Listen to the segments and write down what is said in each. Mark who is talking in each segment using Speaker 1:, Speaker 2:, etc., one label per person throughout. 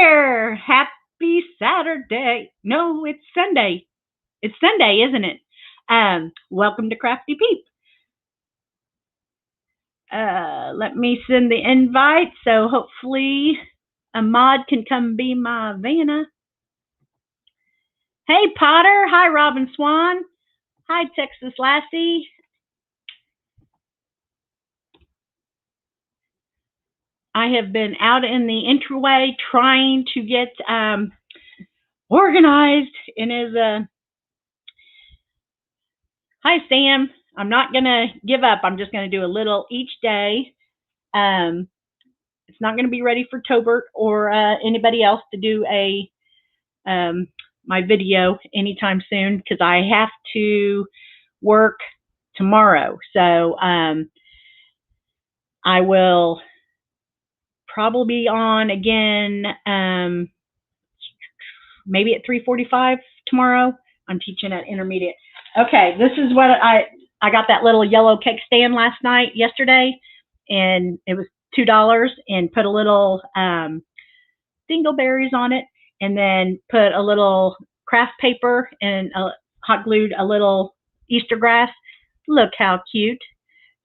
Speaker 1: there. Happy Saturday. No, it's Sunday. It's Sunday, isn't it? Welcome to craf-T Peep. Let me send the invite so hopefully a mod can come be my Vanna. Hey, Potter. Hi, Robin Swan. Hi, Texas Lassie. I have been out in the entryway trying to get organized, and hi, Sam. I'm not going to give up. I'm just going to do a little each day. It's not going to be ready for Tobert or anybody else to do my video anytime soon because I have to work tomorrow. So I will probably be on again maybe at 3:45 tomorrow. I'm teaching at intermediate. Okay, this is what I got that little yellow cake stand yesterday, and it was $2 and put a little dingleberries on it, and then put a little craft paper and hot glued a little Easter grass. Look how cute.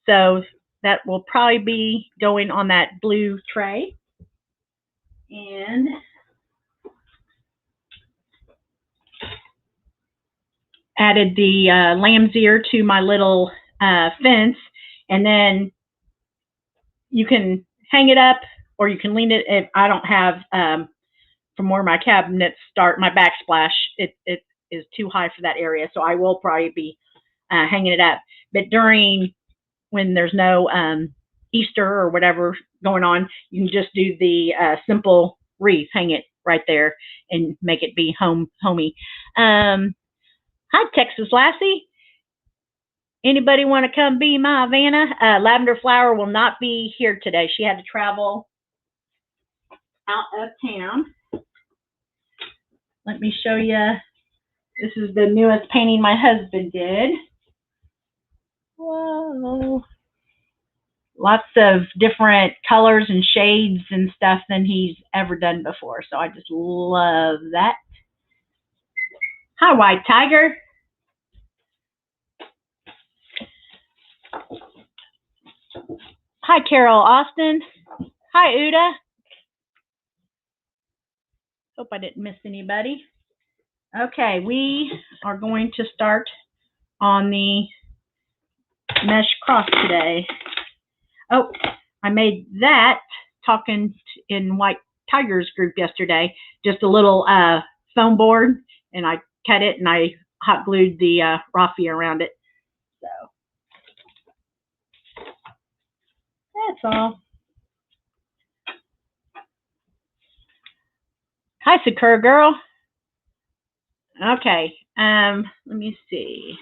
Speaker 1: So that will probably be going on that blue tray. And added the lamb's ear to my little fence, and then you can hang it up or you can lean it. If I don't have from where my cabinets start, my backsplash, it is too high for that area, so I will probably be hanging it up. But when there's no Easter or whatever going on, you can just do the simple wreath, hang it right there, and make it be homey. Hi, Texas Lassie. Anybody want to come be my Vanna? Lavender Flower will not be here today. She had to travel out of town. Let me show you. This is the newest painting my husband did. Whoa. Lots of different colors and shades and stuff than he's ever done before. So I just love that. Hi, White Tiger. Hi, Carol Austin. Hi, Uda. Hope I didn't miss anybody. Okay, we are going to start on the mesh cross today. Oh, I made that talking in White Tiger's group yesterday. Just a little foam board, and I cut it and I hot glued the raffia around it. So that's all. Hi, Sakura girl. Okay, let me see.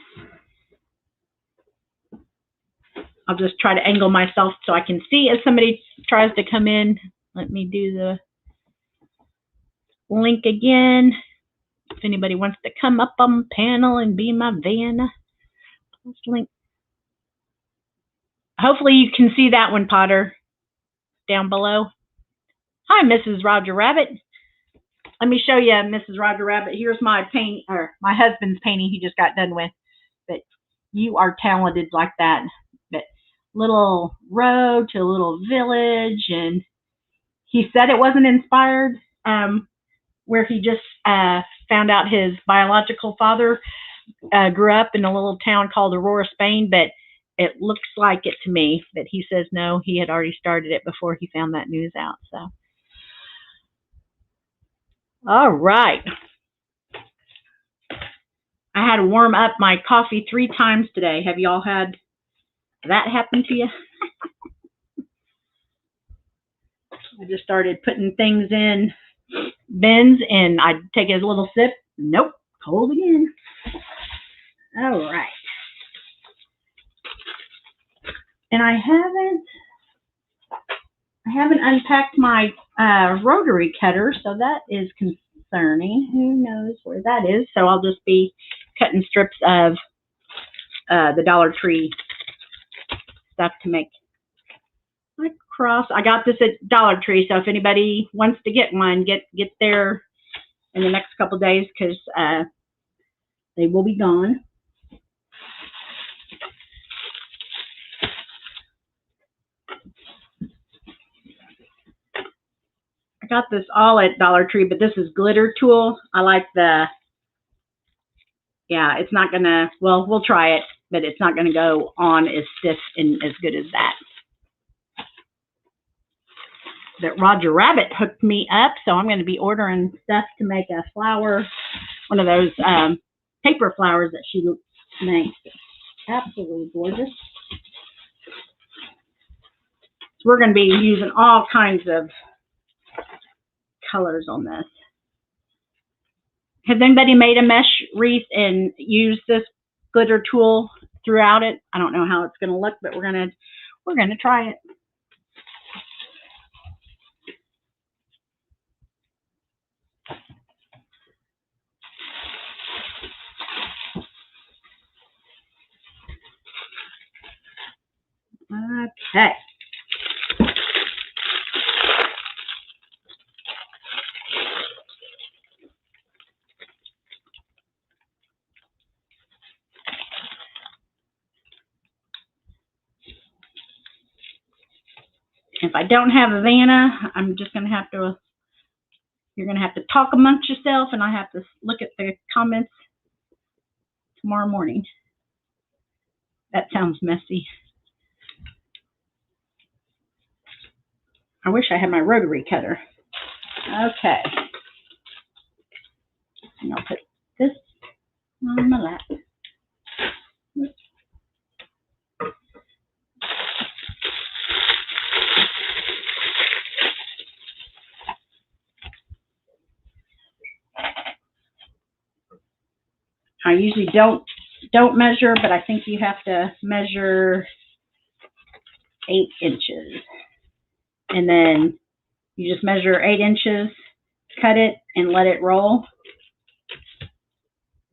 Speaker 1: I'll just try to angle myself so I can see as somebody tries to come in. Let me do the link again. If anybody wants to come up on the panel and be my Vanna, let's link. Hopefully you can see that one, Potter, down below. Hi, Mrs. Roger Rabbit. Let me show you Mrs. Roger Rabbit. Here's my paint, or my husband's painting he just got done with. But you are talented like that. But little road to a little village, and he said it wasn't inspired where he just found out his biological father grew up in a little town called Aurora, Spain, but it looks like it to me. But he says no, he had already started it before he found that news out. So, all right. I had to warm up my coffee 3 times today. Have y'all had that happen to you? I just started putting things in bins, and I'd take a little sip. Nope, cold again. All right. And I haven't unpacked my rotary cutter, so that is concerning. Who knows where that is? So I'll just be cutting strips of the Dollar Tree stuff to make my cross. I got this at Dollar Tree, so if anybody wants to get one, get there in the next couple of days because they will be gone. I got this all at Dollar Tree, but this is glitter tool. I like the, yeah, it's not gonna, well, we'll try it, but it's not gonna go on as stiff and as good as that. That Roger Rabbit hooked me up, so I'm going to be ordering stuff to make a flower, one of those paper flowers that she makes. Absolutely gorgeous. So we're going to be using all kinds of colors on this. Has anybody made a mesh wreath and used this glitter tool throughout it? I don't know how it's going to look, but we're going to try it. Okay. If I don't have a Vanna, I'm just going to have to, you're going to have to talk amongst yourself, and I have to look at the comments tomorrow morning. That sounds messy. I wish I had my rotary cutter. Okay. And I'll put this on my lap. I usually don't measure, but I think you have to measure 8 inches. And then you just measure 8 inches, cut it, and let it roll.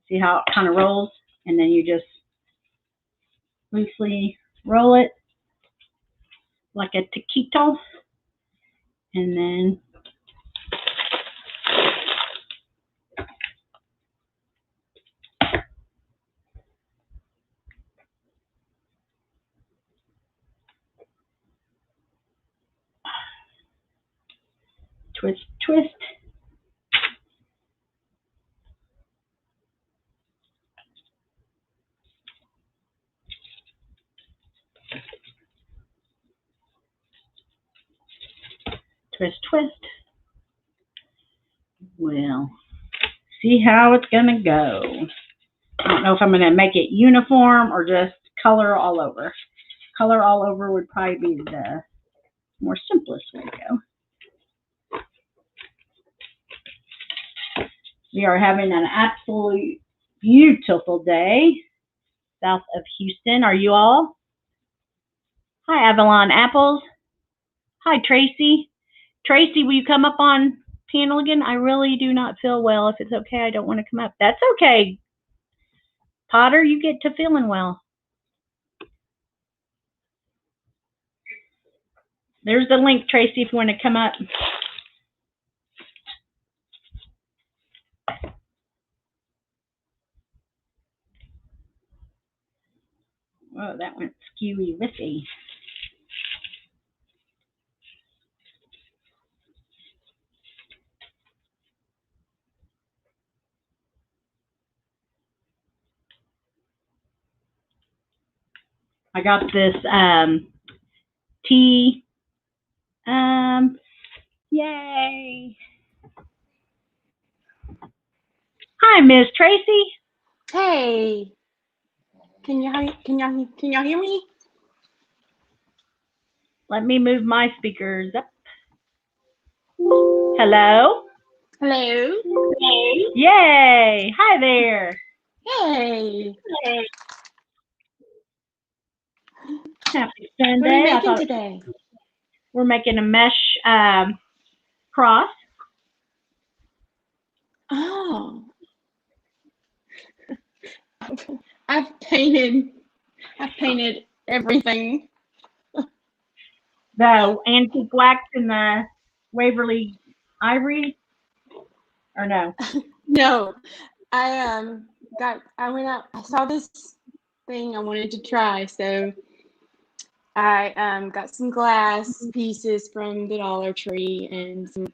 Speaker 1: See how it kind of rolls? And then you just loosely roll it like a taquito. And then twist, twist. Twist, twist. Well, see how it's going to go. I don't know if I'm going to make it uniform or just color all over. Color all over would probably be the more simplest way to go. We are having an absolute beautiful day south of Houston. Are you all? Hi, Avalon Apples. Hi, Tracy. Tracy, will you come up on panel again? I really do not feel well. If it's okay, I don't want to come up. That's okay. Potter, you get to feeling well. There's the link, Tracy, if you want to come up. Whoa, that went skewy whiffy. I got this tea. Yay. Hi, Miss Tracy.
Speaker 2: Hey. Can y'all hear me?
Speaker 1: Let me move my speakers up. Hello?
Speaker 2: Hello.
Speaker 1: Yay. Hi there.
Speaker 2: Hey.
Speaker 1: Happy Sunday.
Speaker 2: What are you making today?
Speaker 1: We're making a mesh cross.
Speaker 2: Oh. I've painted everything.
Speaker 1: The antique wax in the Waverly Ivory, or no?
Speaker 2: No, I went out. I saw this thing I wanted to try, so I got some glass pieces from the Dollar Tree and some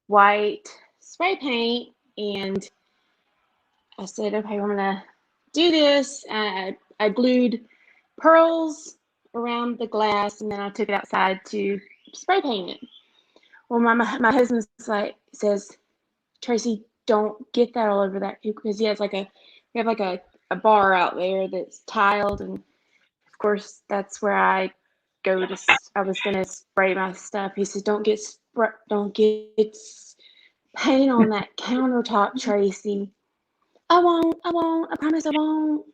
Speaker 2: white spray paint, and I said, okay, I'm gonna do this. I glued pearls around the glass, and then I took it outside to spray paint it. Well, my husband's like says, Tracy, don't get that all over that, because he has we have like a bar out there that's tiled, and of course that's where I go to. I was gonna spray my stuff. He says, don't get paint on that countertop, Tracy. I won't. I promise I won't.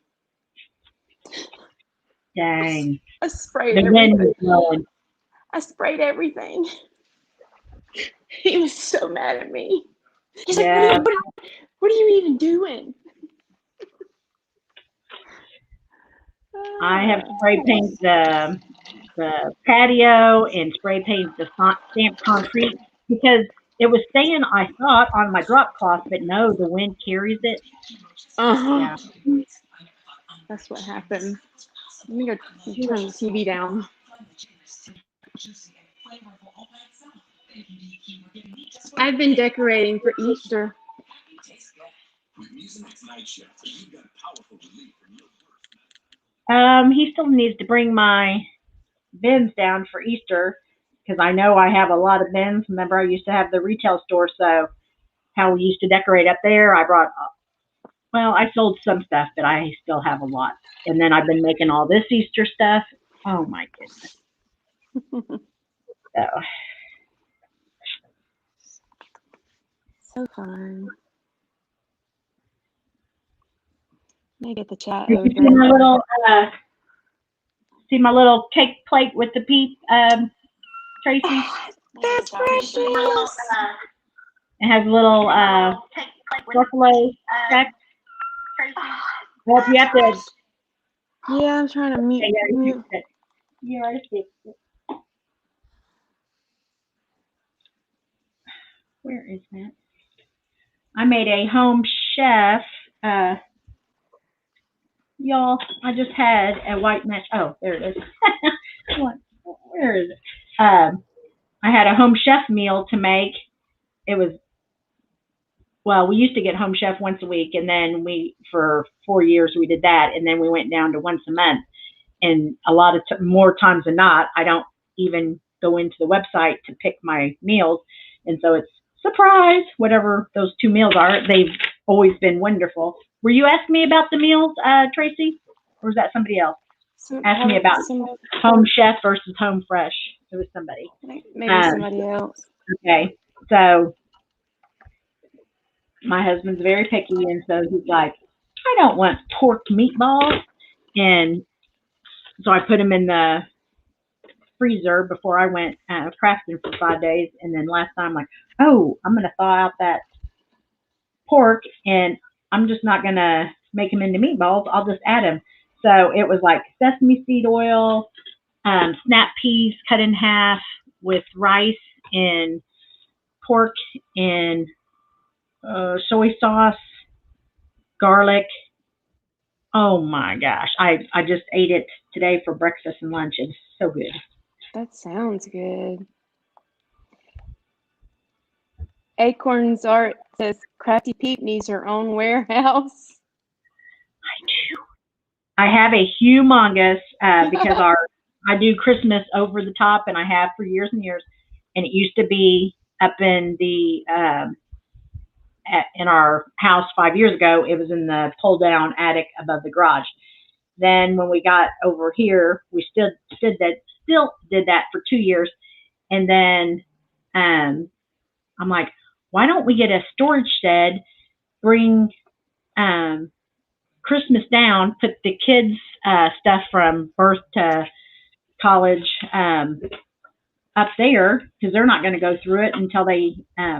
Speaker 1: Dang.
Speaker 2: I sprayed
Speaker 1: The wind
Speaker 2: everything.
Speaker 1: was blowing.
Speaker 2: I sprayed everything. He was so mad at me. He's
Speaker 1: Yeah.
Speaker 2: like, what are you even doing?
Speaker 1: I have spray painted the patio and spray painted the stamped concrete because it was staying, I thought, on my drop cloth, but no, the wind carries it.
Speaker 2: Uh-huh.
Speaker 1: Yeah.
Speaker 2: That's what happened. Let me go turn the TV down. I've been decorating for Easter.
Speaker 1: He still needs to bring my bins down for Easter because I know I have a lot of bins. Remember, I used to have the retail store, so how we used to decorate up there, I brought, well, I sold some stuff, but I still have a lot. And then I've been making all this Easter stuff. Oh my goodness. So,
Speaker 2: So fun. Let me get the chat
Speaker 1: did you
Speaker 2: open.
Speaker 1: see my little cake plate with the peep, Tracy?
Speaker 2: Oh, that's precious.
Speaker 1: It has a little buffalo check. Well, if you have to,
Speaker 2: Yeah, I'm trying to mute.
Speaker 1: it. You already fixed it. Where is that? I made a home chef. Y'all, I just had a white match. Oh, there it is. What? Where is it? I had a home chef meal to make. It was, well, we used to get home chef once a week, and then for 4 years, we did that, and then we went down to once a month. And a lot of more times than not, I don't even go into the website to pick my meals, and so it's surprise whatever those two meals are. They've always been wonderful. Were you asking me about the meals, Tracy, or was that somebody else? Asked me about home chef versus home fresh. It was somebody.
Speaker 2: Maybe somebody else.
Speaker 1: Okay, so my husband's very picky, and so he's like, I don't want pork meatballs, and so I put them in the freezer before I went crafting for 5 days, and then last time, like, oh, I'm gonna thaw out that pork, and I'm just not gonna make them into meatballs. I'll just add them. So it was like sesame seed oil, snap peas cut in half with rice and pork and soy sauce, garlic. Oh my gosh. I just ate it today for breakfast and lunch. It's so good.
Speaker 2: That sounds good. Acorns Art says Crafty Peep needs her own warehouse.
Speaker 1: I do. I have a humongous because I do Christmas over the top, and I have for years and years. And it used to be up in the in our house 5 years ago. It was in the pull down attic above the garage. Then when we got over here, we still did that for 2 years, and then I'm like, why don't we get a storage shed, bring Christmas down, put the kids' stuff from birth to college up there because they're not going to go through it until they.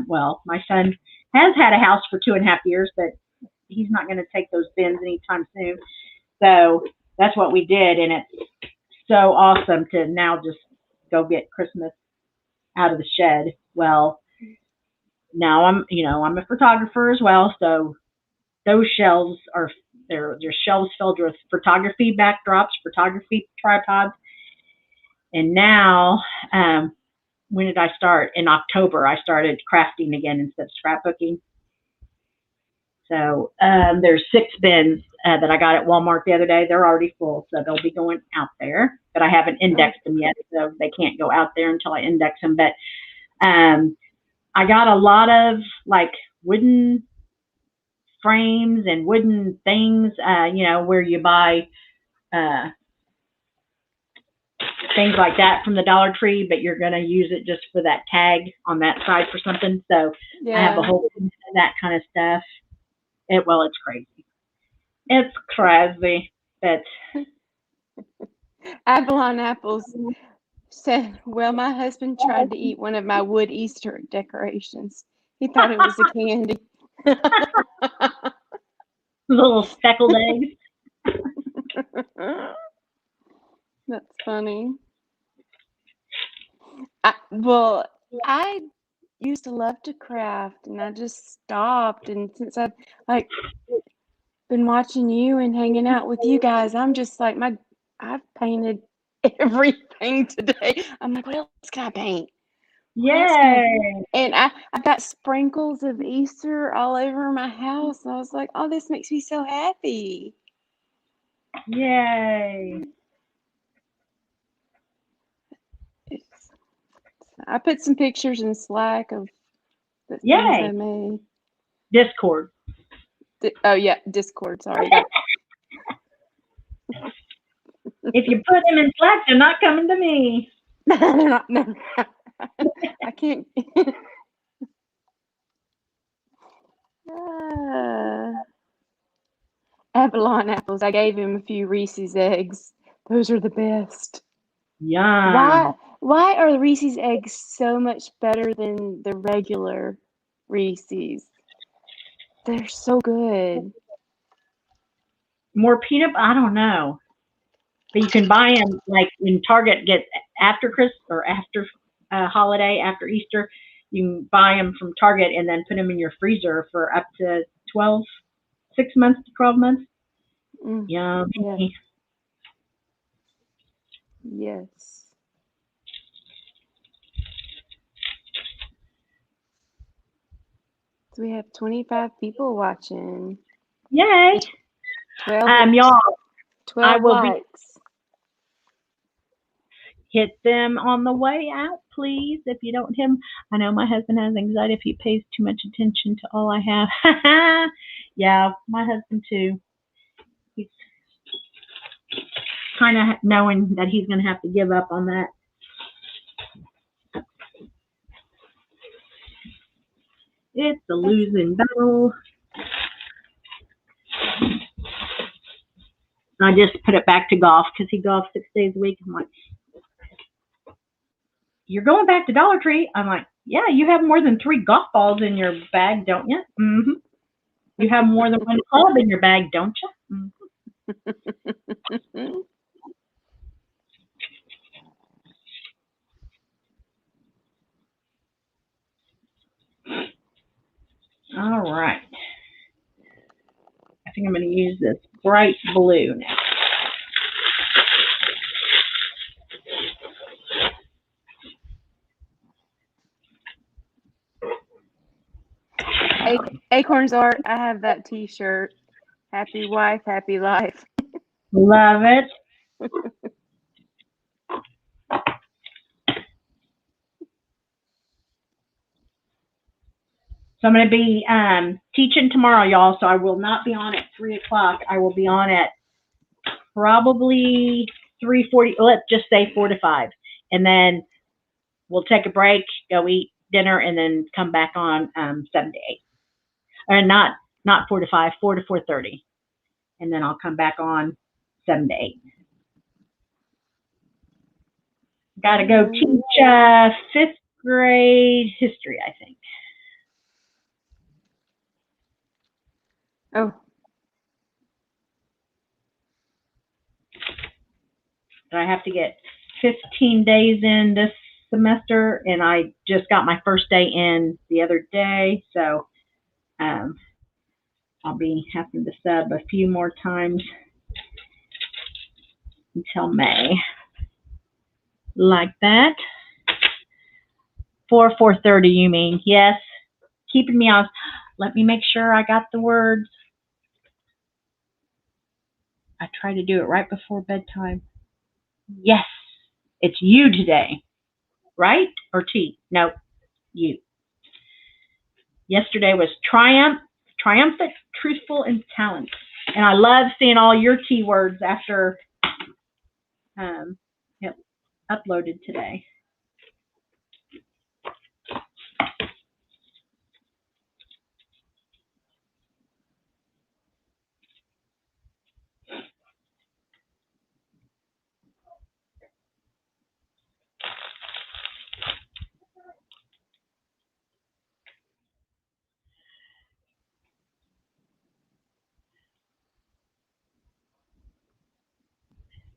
Speaker 1: Well, my son has had a house for 2.5 years, but he's not going to take those bins anytime soon. So that's what we did, and it's so awesome to now just go get Christmas out of the shed. Well, now I'm a photographer as well, so those shelves are they're shelves filled with photography backdrops, photography tripods, and now when did I start? In October, I started crafting again instead of scrapbooking. So there's 6 bins that I got at Walmart the other day. They're already full, so they'll be going out there. But I haven't indexed them yet, so they can't go out there until I index them. But I got a lot of like wooden frames and wooden things, where you buy uh, things like that from the Dollar Tree, but you're going to use it just for that tag on that side for something. So I have a whole bunch of that kind of stuff. It's crazy. It's crazy, but
Speaker 2: Avalon Apples said, well, my husband tried to eat one of my wood Easter decorations. He thought it was a candy.
Speaker 1: little speckled eggs.
Speaker 2: That's funny. I used to love to craft, and I just stopped. And since I've like been watching you and hanging out with you guys, I'm just like I've painted everything today. I'm like, what else can I paint?
Speaker 1: Yay!
Speaker 2: And I've got sprinkles of Easter all over my house. And I was like, oh, this makes me so happy.
Speaker 1: Yay!
Speaker 2: I put some pictures in Slack of the things
Speaker 1: Yay!
Speaker 2: I made.
Speaker 1: Discord.
Speaker 2: Oh yeah, Discord. Sorry.
Speaker 1: If you put them in Slack, they're not coming to me.
Speaker 2: They're not. No. I can't. Avalon Apples. I gave him a few Reese's eggs. Those are the best.
Speaker 1: Yum.
Speaker 2: Why are the Reese's eggs so much better than the regular Reese's? They're so good.
Speaker 1: More peanut? I don't know. But you can buy them like in Target. Get after Christmas or after holiday, after Easter. You can buy them from Target and then put them in your freezer for up to 6 months to 12 months. Yum.
Speaker 2: Yes. So we have 25 people watching.
Speaker 1: Yay!
Speaker 2: 12,
Speaker 1: y'all,
Speaker 2: 12
Speaker 1: I will
Speaker 2: likes.
Speaker 1: Hit them on the way out, please. If you don't hit them, I know my husband has anxiety if he pays too much attention to all I have. Yeah, my husband too. He's kind of knowing that he's going to have to give up on that. It's a losing battle. I just put it back to golf because he golfs 6 days a week. I'm like, you're going back to Dollar Tree? I'm like, yeah, you have more than 3 golf balls in your bag, don't you? Mm-hmm. You have more than 1 club in your bag, don't you? Mm-hmm. All right. I think I'm going to use this bright blue now.
Speaker 2: Acorns Art, I have that t-shirt. Happy wife, happy life.
Speaker 1: Love it. So I'm going to be teaching tomorrow, y'all, so I will not be on at 3 o'clock. I will be on at probably 3:40, let's just say 4 to 5. And then we'll take a break, go eat dinner, and then come back on 7 to 8. Or not 4 to 5, 4 to 4:30. And then I'll come back on 7 to 8. Got to go teach 5th grade history, I think.
Speaker 2: Oh.
Speaker 1: And I have to get 15 days in this semester, and I just got my first day in the other day, so I'll be having to sub a few more times until May. Like that. 4:30, you mean? Yes. Keeping me on. Let me make sure I got the words. I try to do it right before bedtime. Yes. It's you today. Right? Or T? No, you. Yesterday was triumphant, truthful, and talent. And I love seeing all your T words after it uploaded today.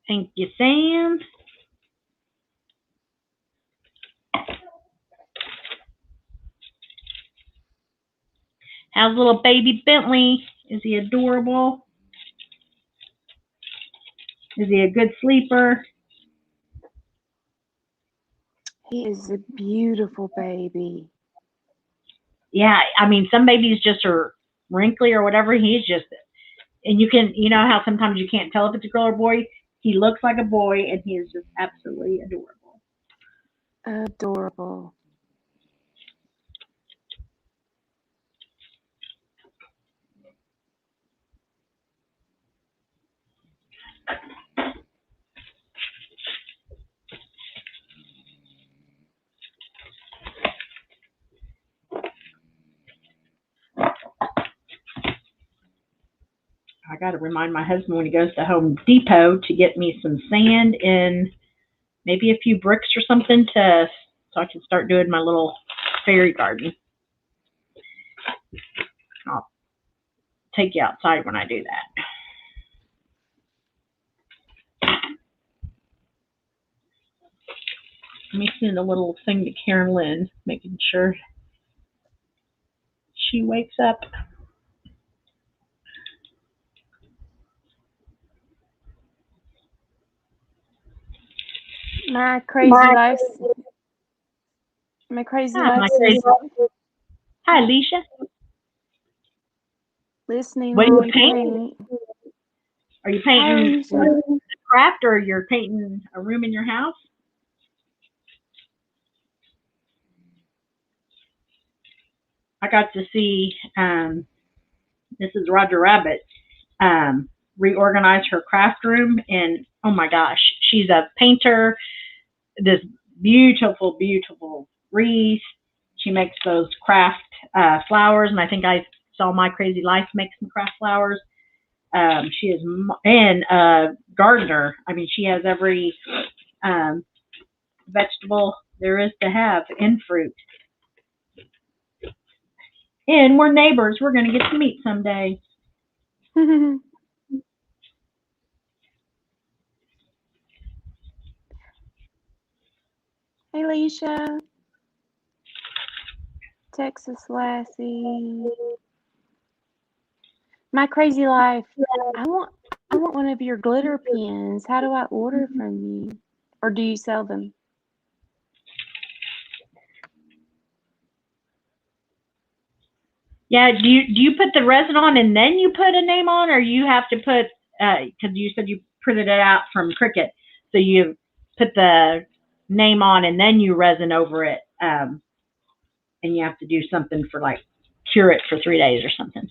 Speaker 1: Thank you, Sam. How's little baby Bentley? Is he adorable? Is he a good sleeper?
Speaker 2: He is a beautiful baby.
Speaker 1: Yeah, I mean, some babies just are wrinkly or whatever. He's just, and you know how sometimes you can't tell if it's a girl or boy? He looks like a boy, and he is just absolutely adorable.
Speaker 2: Adorable.
Speaker 1: I got to remind my husband when he goes to Home Depot to get me some sand and maybe a few bricks or something so I can start doing my little fairy garden. I'll take you outside when I do that. Let me send a little thing to Karen Lynn, making sure she wakes up.
Speaker 2: My crazy life. My crazy life says.
Speaker 1: Hi, Alicia.
Speaker 2: Listening
Speaker 1: what are
Speaker 2: while
Speaker 1: you
Speaker 2: we
Speaker 1: painting?
Speaker 2: paint.
Speaker 1: Are you painting a craft or you're painting a room in your house? I got to see Mrs. Roger Rabbit reorganize her craft room, and oh my gosh, she's a painter. This beautiful, beautiful wreath. She makes those craft flowers, and I think I saw My Crazy Life make some craft flowers. She is and gardener. I mean, she has every vegetable there is to have in fruit. And we're neighbors. We're going to get to meet someday.
Speaker 2: Hey, Alicia. Texas Lassie. My crazy life. I want one of your glitter pens. How do I order from you? Or do you sell them?
Speaker 1: Yeah, do you put the resin on and then you put a name on, or you have to put, because you said you printed it out from Cricut, so you put the name on and then you resin over it, and you have to do something for like cure it for 3 days or something.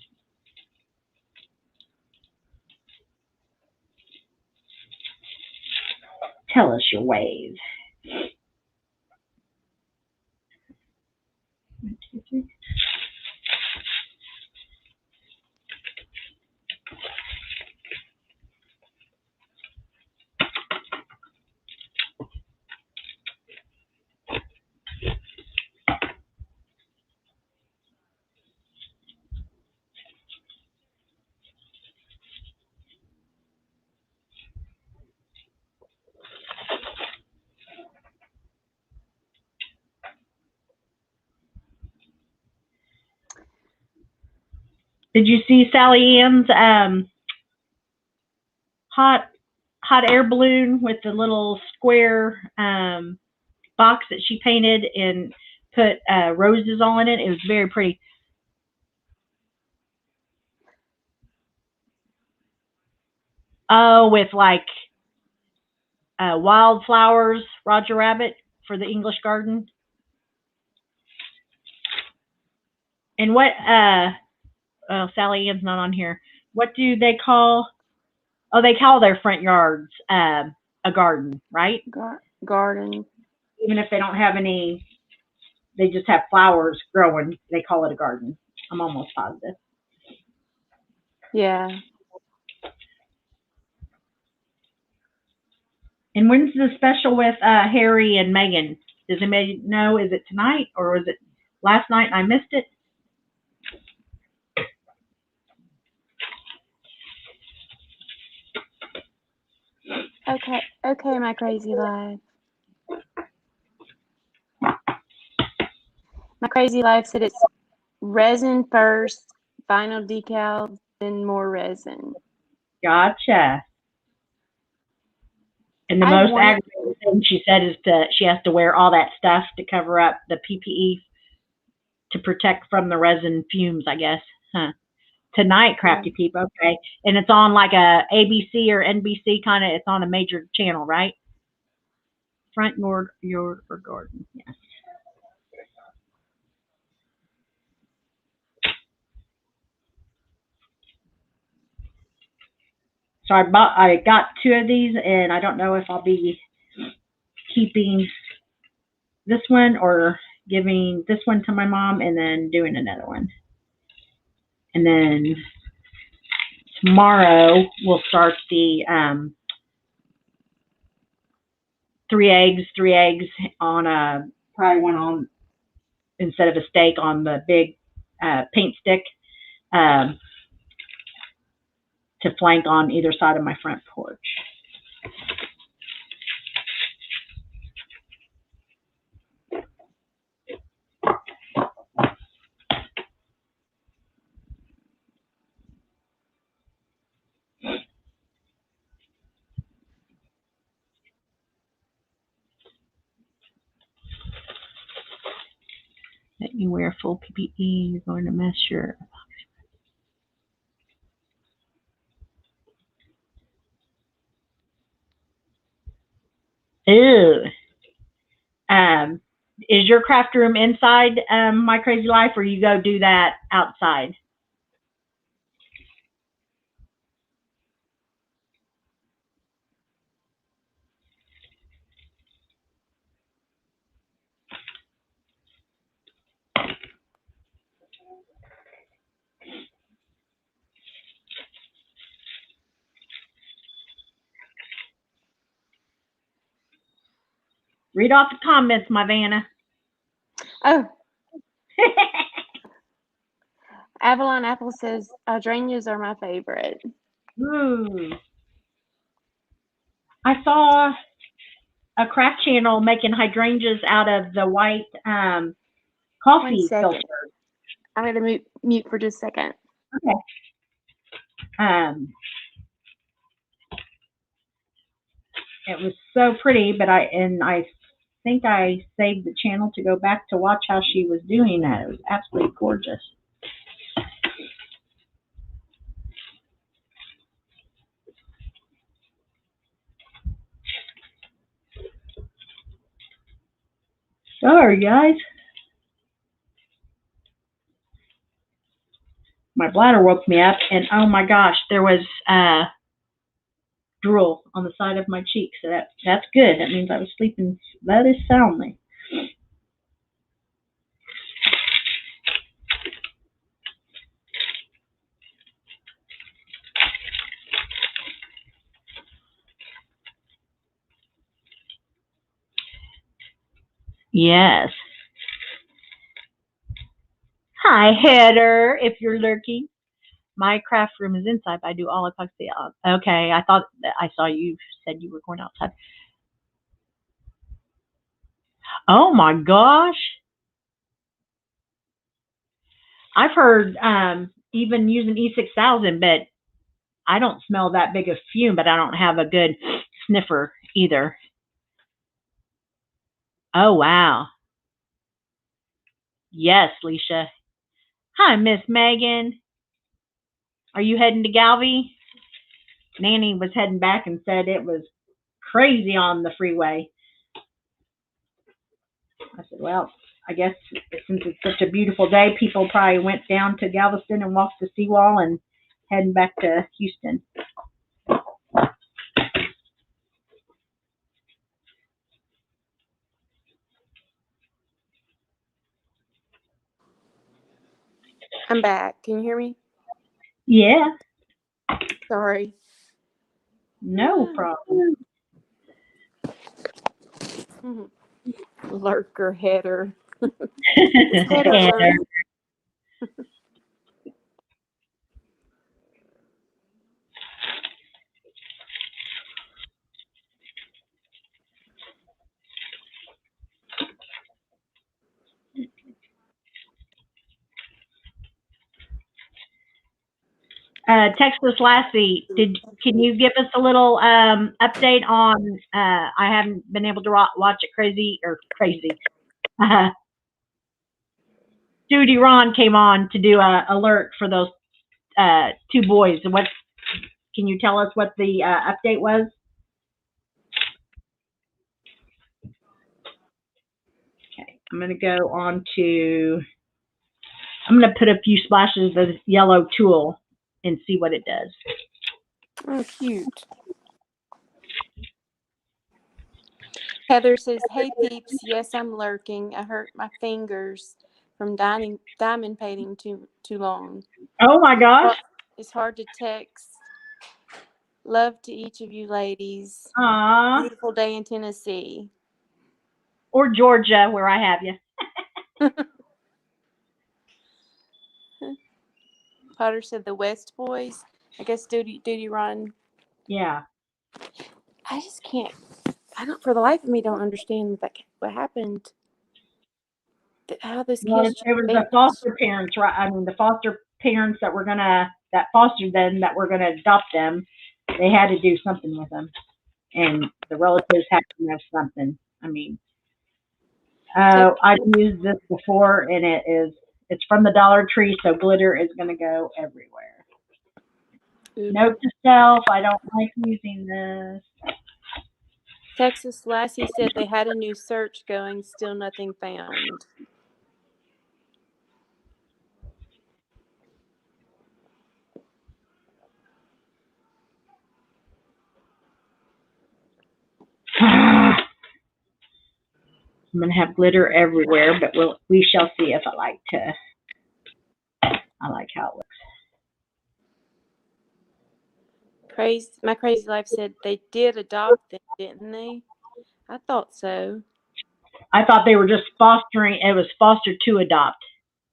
Speaker 1: Tell us your ways. Did you see Sally Ann's hot air balloon with the little square box that she painted and put roses all in it? It was very pretty. Oh, with like wildflowers, Roger Rabbit for the English garden. And what oh, Sally Ann's not on here. What do they call? Oh, they call their front yards a garden, right?
Speaker 2: Garden.
Speaker 1: Even if they don't have any, they just have flowers growing. They call it a garden. I'm almost positive.
Speaker 2: Yeah.
Speaker 1: And when's the special with Harry and Meghan? Does anybody know? Is it tonight or was it last night and I missed it?
Speaker 2: Okay, my crazy life. My crazy life said it's resin first, vinyl decal, then more resin.
Speaker 1: Gotcha. And the most aggravating thing she said is that she has to wear all that stuff to cover up the PPE to protect from the resin fumes, I guess. Huh. Tonight, crafty peep, okay. And it's on like a ABC or NBC kind of, it's on a major channel, right? Front yard or garden, yes. So I got 2 of these, and I don't know if I'll be keeping this one or giving this one to my mom and then doing another one. And then tomorrow we'll start the 3 eggs on a, probably one on, instead of a steak, on the big paint stick to flank on either side of my front porch. That you wear full PPE, you're going to mess your. Ew. Is your craft room inside My Crazy Life, or you go do that outside? Read off the comments, my Vanna.
Speaker 2: Oh. Avalon Apple says hydrangeas are my favorite.
Speaker 1: Ooh. I saw a craft channel making hydrangeas out of the white coffee filter.
Speaker 2: I'm going to mute for just a second.
Speaker 1: Okay. It was so pretty, but I think I saved the channel to go back to watch how she was doing that. It was absolutely gorgeous. Sorry, guys. My bladder woke me up, and oh my gosh, there was drool on the side of my cheek. So that's good. That means I was sleeping very soundly. Yes. Hi, Heather, if you're lurking. My craft room is inside, but I do all epoxy. Okay, I thought that I saw you said you were going outside. Oh my gosh. I've heard even using E6000, but I don't smell that big of fume, but I don't have a good sniffer either. Oh, wow. Yes, Leisha. Hi, Miss Megan. Are you heading to Galvey? Nanny was heading back and said it was crazy on the freeway. I said, well, I guess since it's such a beautiful day, people probably went down to Galveston and walked the seawall and heading back to Houston.
Speaker 2: I'm back. Can you hear me?
Speaker 1: Yeah,
Speaker 2: Sorry.
Speaker 1: no problem.
Speaker 2: Lurker header.
Speaker 1: Heather. Texas Lassie, can you give us a little update on? I haven't been able to watch it. Crazy. Judy Ron came on to do a alert for those two boys. What can you tell us what the update was? Okay, I'm gonna go on to. I'm gonna put a few splashes of yellow tulle and see what it does.
Speaker 2: Oh, cute. Heather says, "Hey peeps, yes, I'm lurking. I hurt my fingers from diamond painting too long.
Speaker 1: Oh my gosh!
Speaker 2: It's hard to text. Love to each of you ladies.
Speaker 1: Aww.
Speaker 2: Beautiful day in Tennessee."
Speaker 1: Or Georgia, where I have you.
Speaker 2: Potter said the West Boys. I guess Duty Run.
Speaker 1: Yeah.
Speaker 2: I just can't. I don't. For the life of me, don't understand what happened. How this
Speaker 1: Well,
Speaker 2: kids just
Speaker 1: it was the
Speaker 2: vanished.
Speaker 1: foster parents, right? I mean, the foster parents that fostered them, that were gonna adopt them. They had to do something with them, and the relatives had to know something. I mean, I've used this before, and it's from the Dollar Tree, so glitter is gonna go everywhere. Note to self: I don't like using this.
Speaker 2: Texas Lassie said they had a new search going, still nothing found.
Speaker 1: I'm gonna have glitter everywhere, but we shall see if I like how it looks.
Speaker 2: My crazy life said they did adopt them, didn't they? I thought so.
Speaker 1: I thought they were just fostering. It was foster to adopt.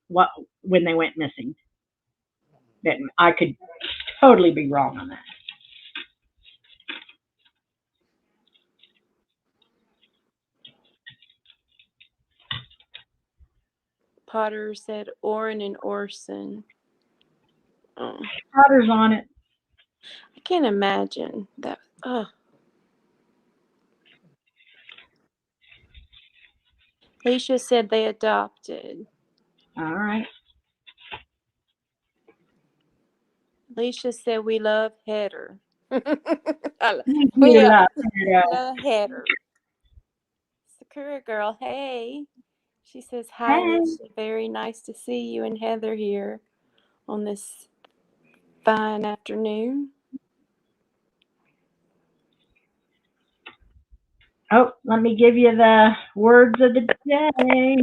Speaker 1: What when they went missing? That I could totally be wrong on that.
Speaker 2: Potter said Orrin and Orson. Oh,
Speaker 1: Potter's on it.
Speaker 2: I can't imagine that. Oh. Leisha said they adopted.
Speaker 1: All right.
Speaker 2: Leisha said we love Header.
Speaker 1: You love
Speaker 2: love Header. Sakura girl, hey. She says, hi,
Speaker 1: Hey.
Speaker 2: Leisha. Very nice to see you and Heather here on this fine afternoon.
Speaker 1: Oh, let me give you the words of the day.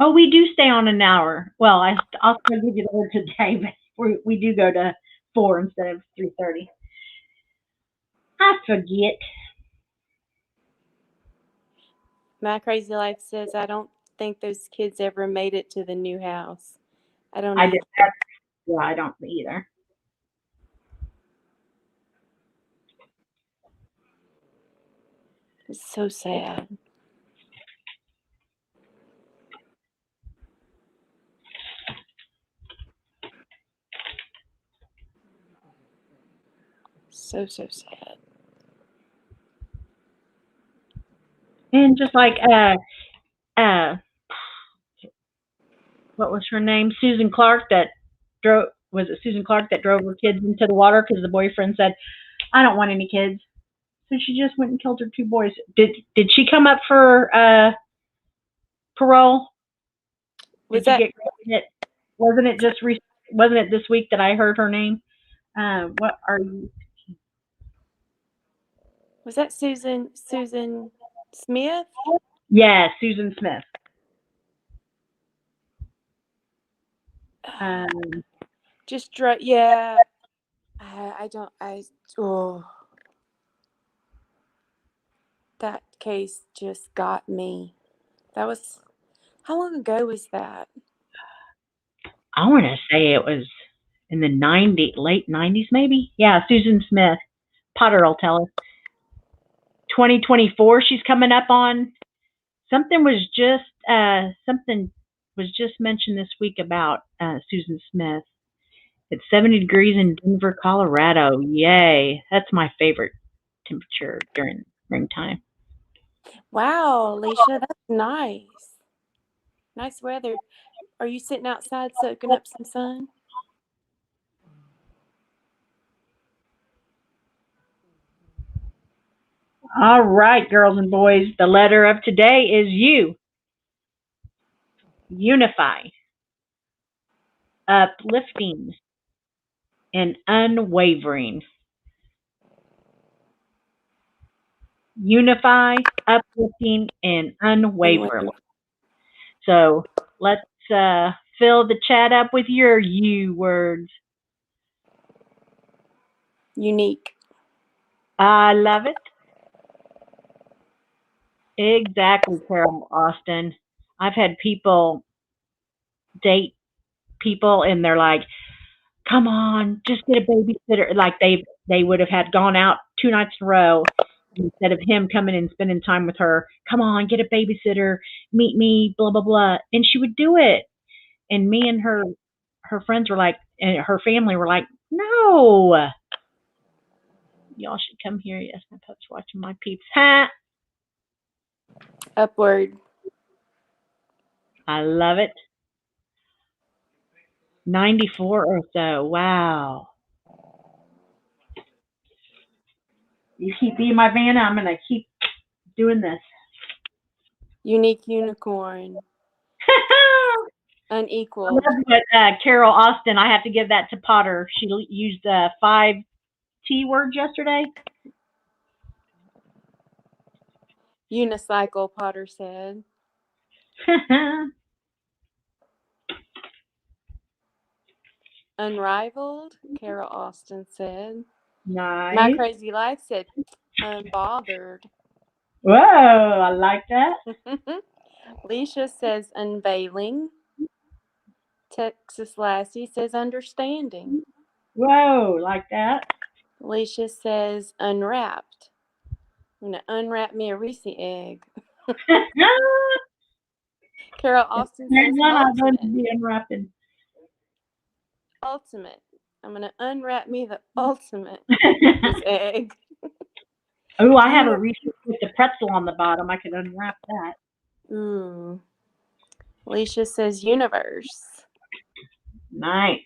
Speaker 1: Oh, we do stay on an hour. Well, I'll still give you the words of the day, but we do go to 4 instead of 3:30. I forget.
Speaker 2: My crazy life says, I don't think those kids ever made it to the new house. I don't either.
Speaker 1: Yeah, I don't either.
Speaker 2: It's so sad. So sad.
Speaker 1: And just like uh what was her name? Susan Clark that drove was it Susan Clark that drove her kids into the water because the boyfriend said, I don't want any kids. So she just went and killed her two boys. Did she come up for parole?
Speaker 2: Was
Speaker 1: Did you
Speaker 2: that
Speaker 1: get it? Wasn't it just wasn't it this week that I heard her name? What are you?
Speaker 2: Susan Smith?
Speaker 1: Yeah, Susan Smith. Um,
Speaker 2: Just yeah. I don't. Oh, that case just got me. That was how long ago was that?
Speaker 1: I want to say it was in the late 90s, maybe. Yeah, Susan Smith. Potter will tell us. 2024, she's coming up on. Something was just mentioned this week about Susan Smith. It's 70 degrees in Denver, Colorado. Yay! That's my favorite temperature during springtime.
Speaker 2: Wow, Alicia, that's nice. Nice weather. Are you sitting outside soaking up some sun?
Speaker 1: All right, girls and boys, the letter of today is U. Unify, uplifting, and unwavering. Unify, uplifting, and unwavering.
Speaker 2: Unwavering.
Speaker 1: So let's fill the chat up with your U words.
Speaker 2: Unique.
Speaker 1: I love it. Exactly, Carol Austin. I've had people date people and they're like, come on, just get a babysitter. Like they would have had gone out 2 nights in a row instead of him coming and spending time with her. Come on, get a babysitter, meet me, blah blah blah, and she would do it. And me and her friends were like, and her family were like, no, y'all should come here. Yes, my pup's watching my peeps. Ha!
Speaker 2: Upward.
Speaker 1: I love it. 94 or so. Wow. You keep being my Vanna, I'm gonna keep doing this.
Speaker 2: Unique unicorn.
Speaker 1: I
Speaker 2: Unequaled.
Speaker 1: love what Carol Austin. I have to give that to Potter. She used 5T words yesterday.
Speaker 2: Unicycle, Potter said. Unrivaled, Carol Austin said.
Speaker 1: Nice.
Speaker 2: My Crazy Life said unbothered.
Speaker 1: Whoa, I like that.
Speaker 2: Leisha says unveiling. Texas Lassie says understanding.
Speaker 1: Whoa, like that.
Speaker 2: Alicia says unwrapped. I'm going to unwrap me a Reese egg. Carol Austin
Speaker 1: There's
Speaker 2: says
Speaker 1: none I'm going to
Speaker 2: ultimate.
Speaker 1: be unwrapping.
Speaker 2: Ultimate. I'm going to unwrap me the ultimate Reese's egg.
Speaker 1: Oh, I have a Reese's with the pretzel on the bottom. I could unwrap that.
Speaker 2: Ooh. Alicia says universe.
Speaker 1: Nice.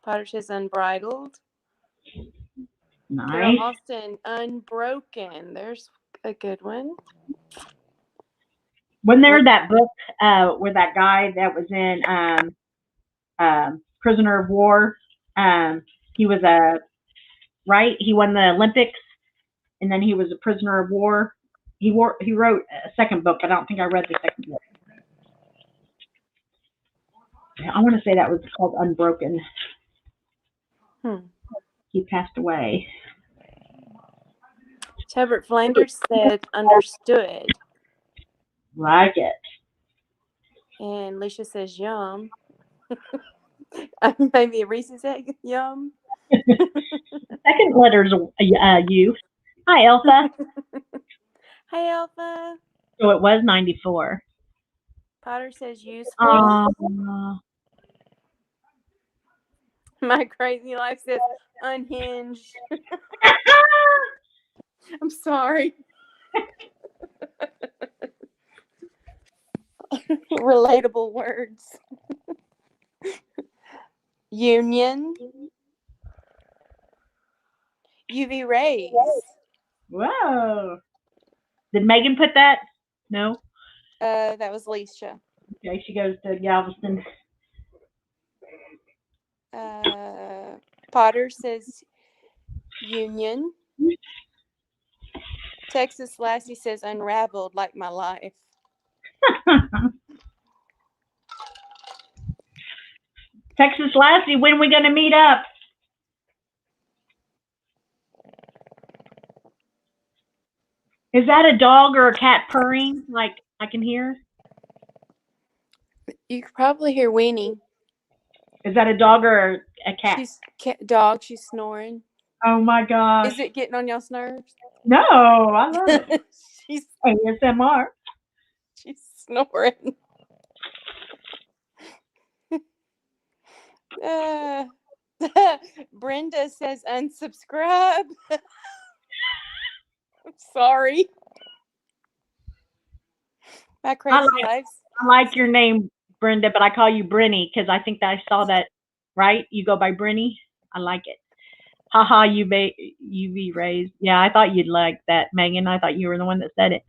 Speaker 2: Potter says unbridled.
Speaker 1: Nice.
Speaker 2: Carol Austin, unbroken. There's a good one.
Speaker 1: Wasn't there that book where that guy that was in Prisoner of War? He was he won the Olympics, and then he was a prisoner of war. He wrote a second book, but I don't think I read the second book. I want to say that was called Unbroken. He passed away.
Speaker 2: Tebert Flanders said understood.
Speaker 1: Like it.
Speaker 2: And Alicia says yum. Maybe a Reese's egg, yum.
Speaker 1: Second letter's U. Hi, Elsa.
Speaker 3: Hi, Alpha.
Speaker 1: So it was 94.
Speaker 3: Potter says useful.
Speaker 1: Um,
Speaker 3: My crazy life says unhinged. I'm sorry. Relatable words. Union. UV rays.
Speaker 1: whoa. Did Megan put that? No.
Speaker 3: That was Leisha.
Speaker 1: Okay, she goes to Galveston.
Speaker 3: Potter says union. Texas Lassie says unraveled like my life.
Speaker 1: Texas Lassie, when are we going to meet up? Is that a dog or a cat purring? Like I can hear?
Speaker 3: You could probably hear Weenie.
Speaker 1: Is that a dog or a cat?
Speaker 3: She's dog. She's snoring.
Speaker 1: Oh my gosh.
Speaker 3: Is it getting on y'all's nerves?
Speaker 1: No, I love it.
Speaker 3: she's
Speaker 1: ASMR.
Speaker 3: She's snoring. Brenda says unsubscribe. I'm sorry. My crazy life.
Speaker 1: I like your name, Brenda, but I call you Brinny because I think that I saw that, right? You go by Brinny. I like it. Haha, UV rays. Yeah, I thought you'd like that, Megan. I thought you were the one that said it.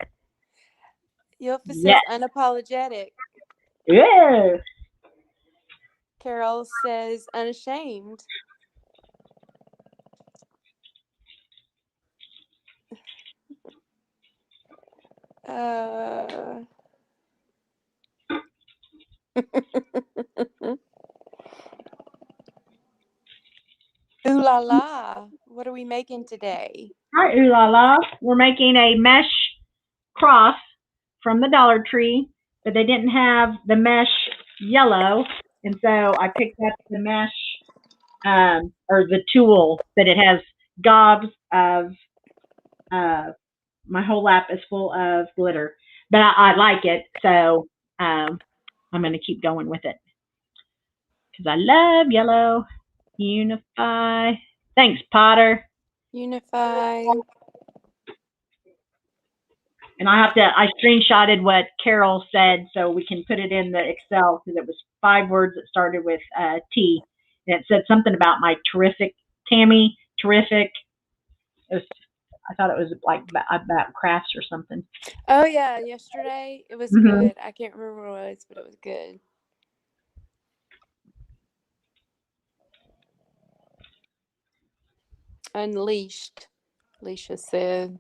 Speaker 3: Yelfa says
Speaker 1: Yes.
Speaker 3: unapologetic.
Speaker 1: Yeah.
Speaker 3: Carol says unashamed. Ooh la la. What are we making today?
Speaker 1: Hi, ooh la la. We're making a mesh cross from the Dollar Tree, but they didn't have the mesh yellow, and so I picked up the mesh or the tool that it has gobs of. My whole lap is full of glitter, but I like it, so I'm going to keep going with it because I love yellow. Unify. Thanks, Potter.
Speaker 3: Unify.
Speaker 1: And I screenshotted what Carol said so we can put it in the Excel because it was 5 words that started with T. And it said something about my terrific, Tammy, terrific. It was, I thought it was like about crafts or something.
Speaker 3: Oh, yeah. Yesterday, it was good. I can't remember what it was, but it was good. Unleashed, Leisha says.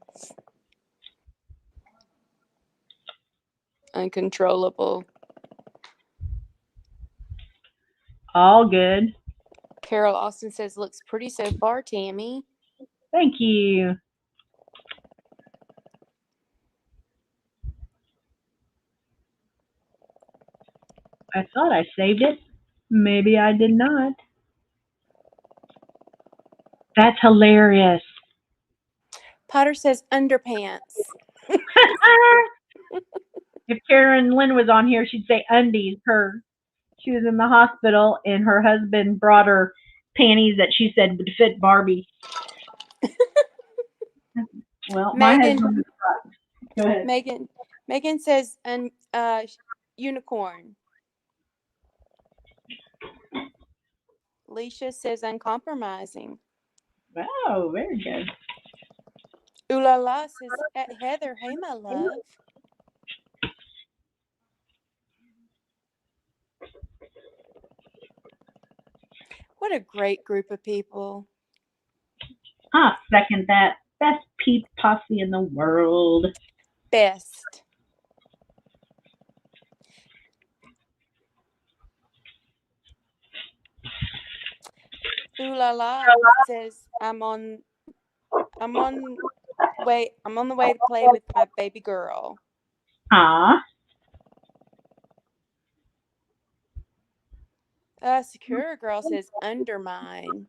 Speaker 3: Uncontrollable.
Speaker 1: All good.
Speaker 3: Carol Austin says, looks pretty so far, Tammy.
Speaker 1: Thank you. I thought I saved it. Maybe I did not. That's hilarious.
Speaker 3: Potter says underpants.
Speaker 1: If Karen Lynn was on here, she'd say undies. She was in the hospital, and her husband brought her panties that she said would fit Barbie. Well,
Speaker 3: Megan,
Speaker 1: my husband. Go ahead.
Speaker 3: Megan says unicorn. Leisha says uncompromising.
Speaker 1: Wow, very good.
Speaker 3: Ooh la la says at Heather, hey my love. What a great group of people.
Speaker 1: Second that. Best peep posse in the world.
Speaker 3: Best. Ooh la la says I'm on the way to play with my baby girl. Secure Girl says undermine.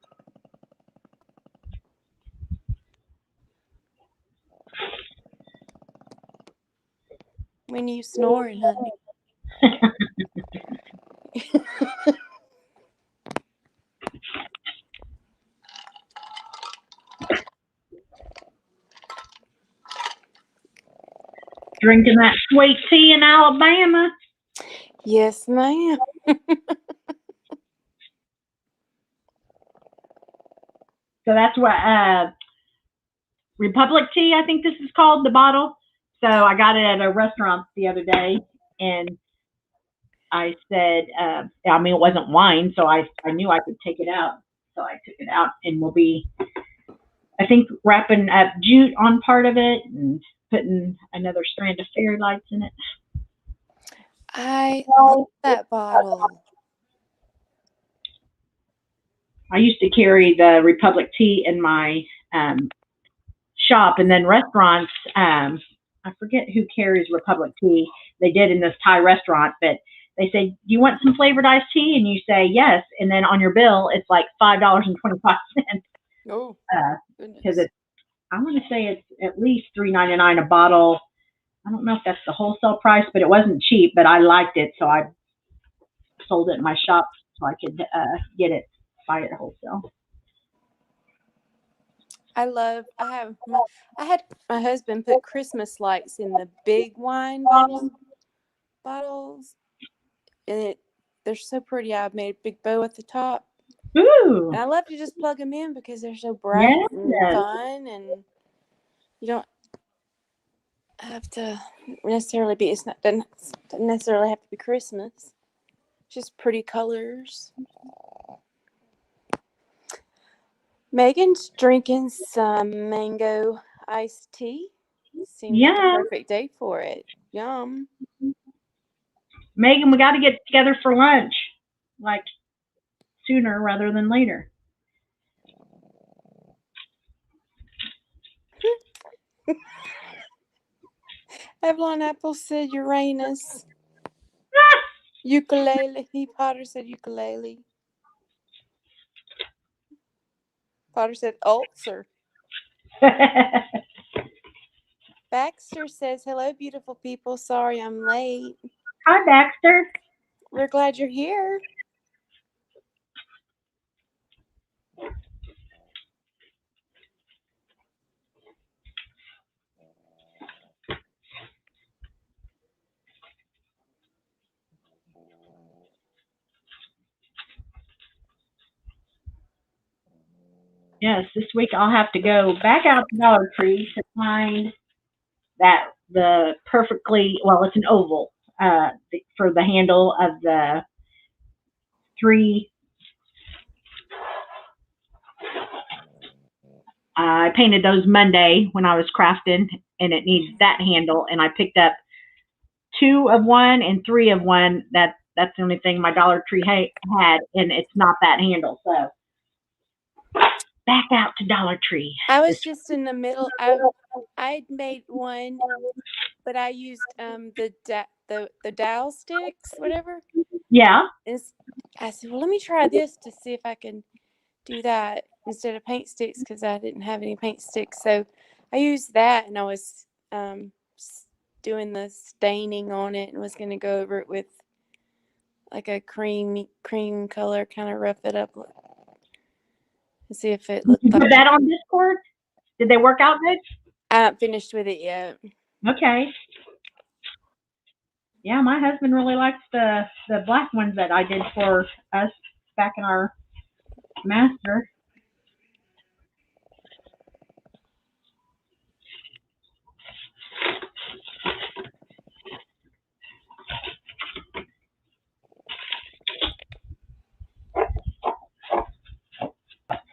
Speaker 3: When you snoring, honey.
Speaker 1: Drinking that sweet tea in Alabama.
Speaker 3: Yes, ma'am.
Speaker 1: So that's what Republic Tea, I think this is called, the bottle. So I got it at a restaurant the other day, and I said, I mean, it wasn't wine, so I knew I could take it out. So I took it out, and we'll be, I think, wrapping up jute on part of it and putting another strand of fairy lights in it.
Speaker 3: I love that bottle.
Speaker 1: I used to carry the Republic Tea in my shop, and then restaurants, I forget who carries Republic Tea. They did in this Thai restaurant, but they say, do you want some flavored iced tea? And you say yes, and then on your bill, it's like $5.25.
Speaker 3: Oh,
Speaker 1: Because it's, I want to say it's at least $3.99 a bottle. I don't know if that's the wholesale price, but it wasn't cheap, but I liked it, so I sold it in my shop so I could get it, buy it wholesale.
Speaker 3: I had my husband put Christmas lights in the big wine bottles, and they're so pretty. I made a big bow at the top.
Speaker 1: Ooh.
Speaker 3: And I love to just plug them in because they're so bright and fun, and you don't have to necessarily be. Doesn't necessarily have to be Christmas. Just pretty colors. Megan's drinking some mango iced tea. Seems like a perfect day for it. Yum.
Speaker 1: Megan, we got to get together for lunch, like sooner rather than later.
Speaker 3: Evelyn Apple said Uranus. Ukulele. Potter said ukulele. Potter said ulcer. Baxter says, hello, beautiful people. Sorry I'm late.
Speaker 1: Hi, Baxter.
Speaker 3: We're glad you're here.
Speaker 1: Yes, this week I'll have to go back out to Dollar Tree to find the perfectly, well, it's an oval for the handle of the 3. I painted those Monday when I was crafting, and it needs that handle, and I picked up 2 of one and 3 of one. That's the only thing my Dollar Tree had, and it's not that handle. So back out to Dollar Tree.
Speaker 3: I was just in the middle. I made one, but I used the dowel sticks, whatever.
Speaker 1: Yeah.
Speaker 3: I said, well, let me try this to see if I can do that instead of paint sticks, because I didn't have any paint sticks. So I used that, and I was doing the staining on it, and was going to go over it with like a cream color, kind of rough it up and see if it looked
Speaker 1: Did you put that on Discord? Did they work out good?
Speaker 3: I haven't finished with it yet.
Speaker 1: Okay. Yeah, my husband really likes the black ones that I did for us back in our master.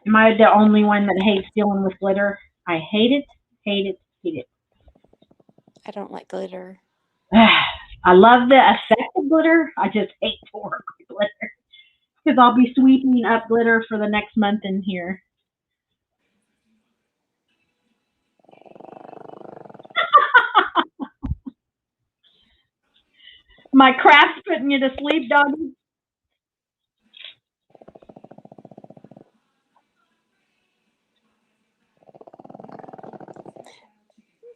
Speaker 1: Am I the only one that hates dealing with glitter? I hate it, hate it, hate it.
Speaker 3: I don't like glitter.
Speaker 1: I love the effect of glitter. I just hate to work with glitter. Because I'll be sweeping up glitter for the next month in here. My craft's putting you to sleep, doggy.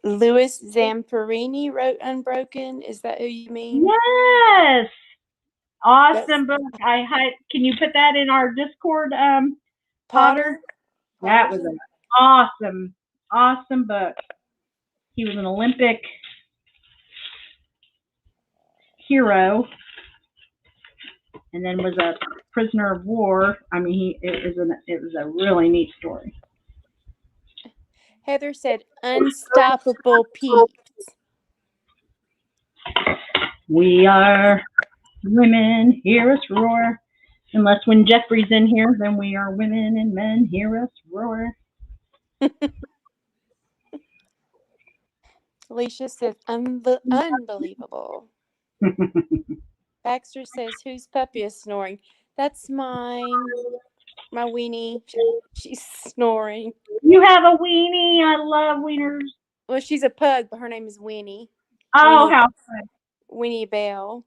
Speaker 3: Louis Zamperini wrote Unbroken. Is that who you mean?
Speaker 1: Yes. Awesome book. Can you put that in our Discord, Potter? That was an awesome book. He was an Olympic hero, and then was a prisoner of war. I mean, it was a really neat story.
Speaker 3: Heather said, Unstoppable Peeps.
Speaker 1: We are women, hear us roar. Unless when Jeffrey's in here, then we are women and men, hear us roar.
Speaker 3: Alicia says, unbelievable. Baxter says, whose puppy is snoring? That's mine. My weenie. She's snoring.
Speaker 1: You have a weenie. I love wieners.
Speaker 3: Well, she's a pug, but her name is Winnie.
Speaker 1: Oh,
Speaker 3: Winnie,
Speaker 1: how fun.
Speaker 3: Winnie Bell.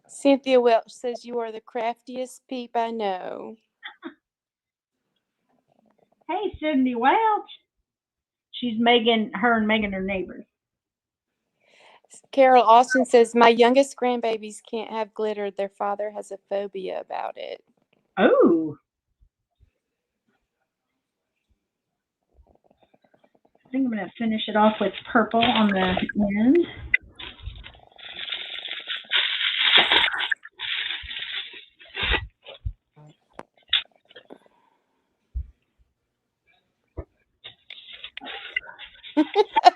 Speaker 3: Cynthia Welch says, you are the craftiest peep I know.
Speaker 1: Hey, Cindy Welch. She's Megan, her and Megan are neighbors.
Speaker 3: Carol Austin says, my youngest grandbabies can't have glitter. Their father has a phobia about it.
Speaker 1: Oh. I think I'm going to finish it off with purple on the end.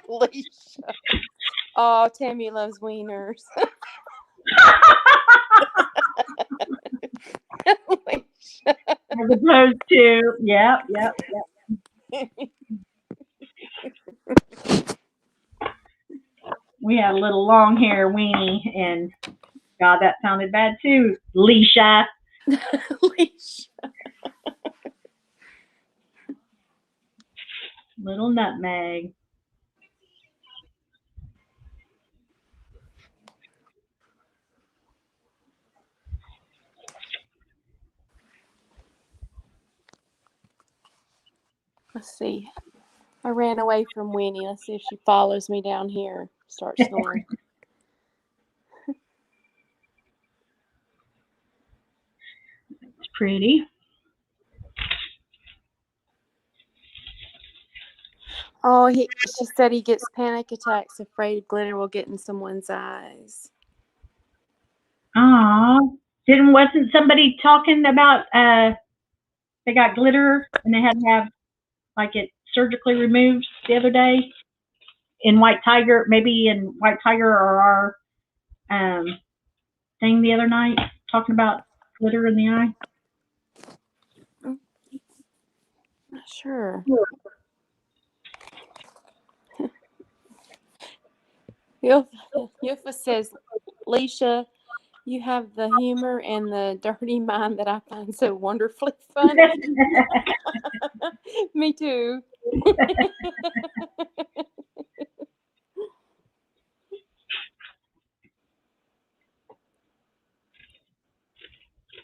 Speaker 3: Alicia. Oh, Tammy loves wieners.
Speaker 1: As opposed to, yep. We had a little long hair weenie, and God, that sounded bad too. Leisha. Little nutmeg.
Speaker 3: Let's see. I ran away from Winnie. Let's see if she follows me down here. Start snoring.
Speaker 1: It's pretty.
Speaker 3: Oh, she said he gets panic attacks, afraid glitter will get in someone's eyes.
Speaker 1: Wasn't somebody talking about they got glitter and they had to have like it surgically removed the other day in White Tiger, maybe in White Tiger or our thing the other night, talking about glitter in the eye?
Speaker 3: Not sure. Yufa says, Leisha, you have the humor and the dirty mind that I find so wonderfully funny. Me too.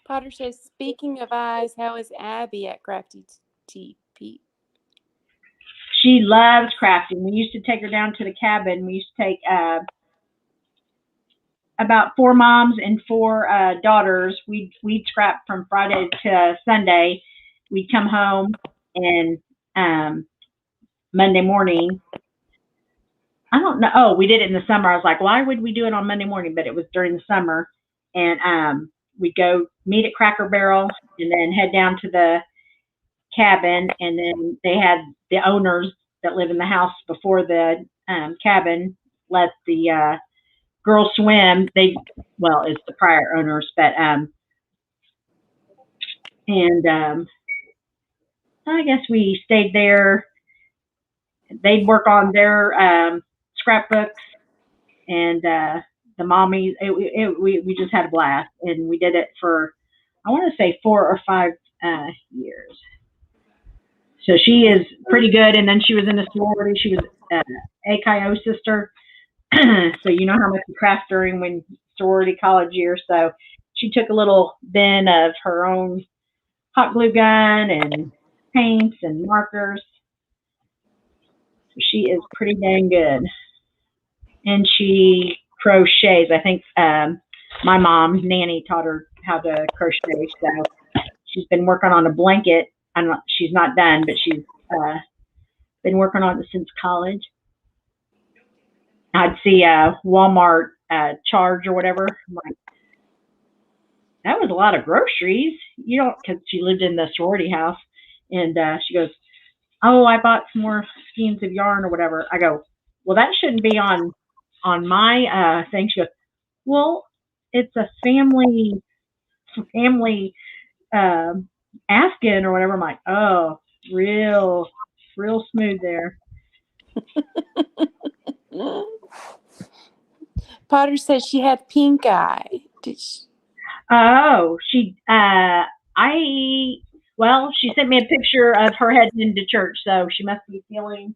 Speaker 3: Potter says, speaking of eyes, how is Abby at craf-T?
Speaker 1: She loves crafting. We used to take her down to the cabin. We used to take about 4 moms and 4 daughters. We'd scrap from Friday to Sunday. We'd come home and Monday morning. I don't know. Oh, we did it in the summer. I was like, why would we do it on Monday morning? But it was during the summer. And we'd go meet at Cracker Barrel and then head down to the cabin. And then they had the owners that live in the house before the cabin let the girls swim. It's the prior owners, but I guess we stayed there. They'd work on their scrapbooks, and the mommies. We just had a blast, and we did it for, I want to say, 4 or 5 years. So she is pretty good. And then she was in a sorority. She was AKO sister. So you know how much you craft during when sorority college year. So she took a little bin of her own hot glue gun and paints and markers. So she is pretty dang good. And she crochets. I think my mom, Nanny, taught her how to crochet. So she's been working on a blanket. She's not done, but she's been working on it since college. I'd see a Walmart charge or whatever. I'm like, that was a lot of groceries. You don't, because she lived in the sorority house. And she goes, oh, I bought some more skeins of yarn or whatever. I go, well, that shouldn't be on my thing. She goes, well, it's a family uh, Afghan or whatever. I'm like, oh, real smooth there.
Speaker 3: Potter says she had pink eye. Did she?
Speaker 1: Oh, she she sent me a picture of her heading into church, so she must be feeling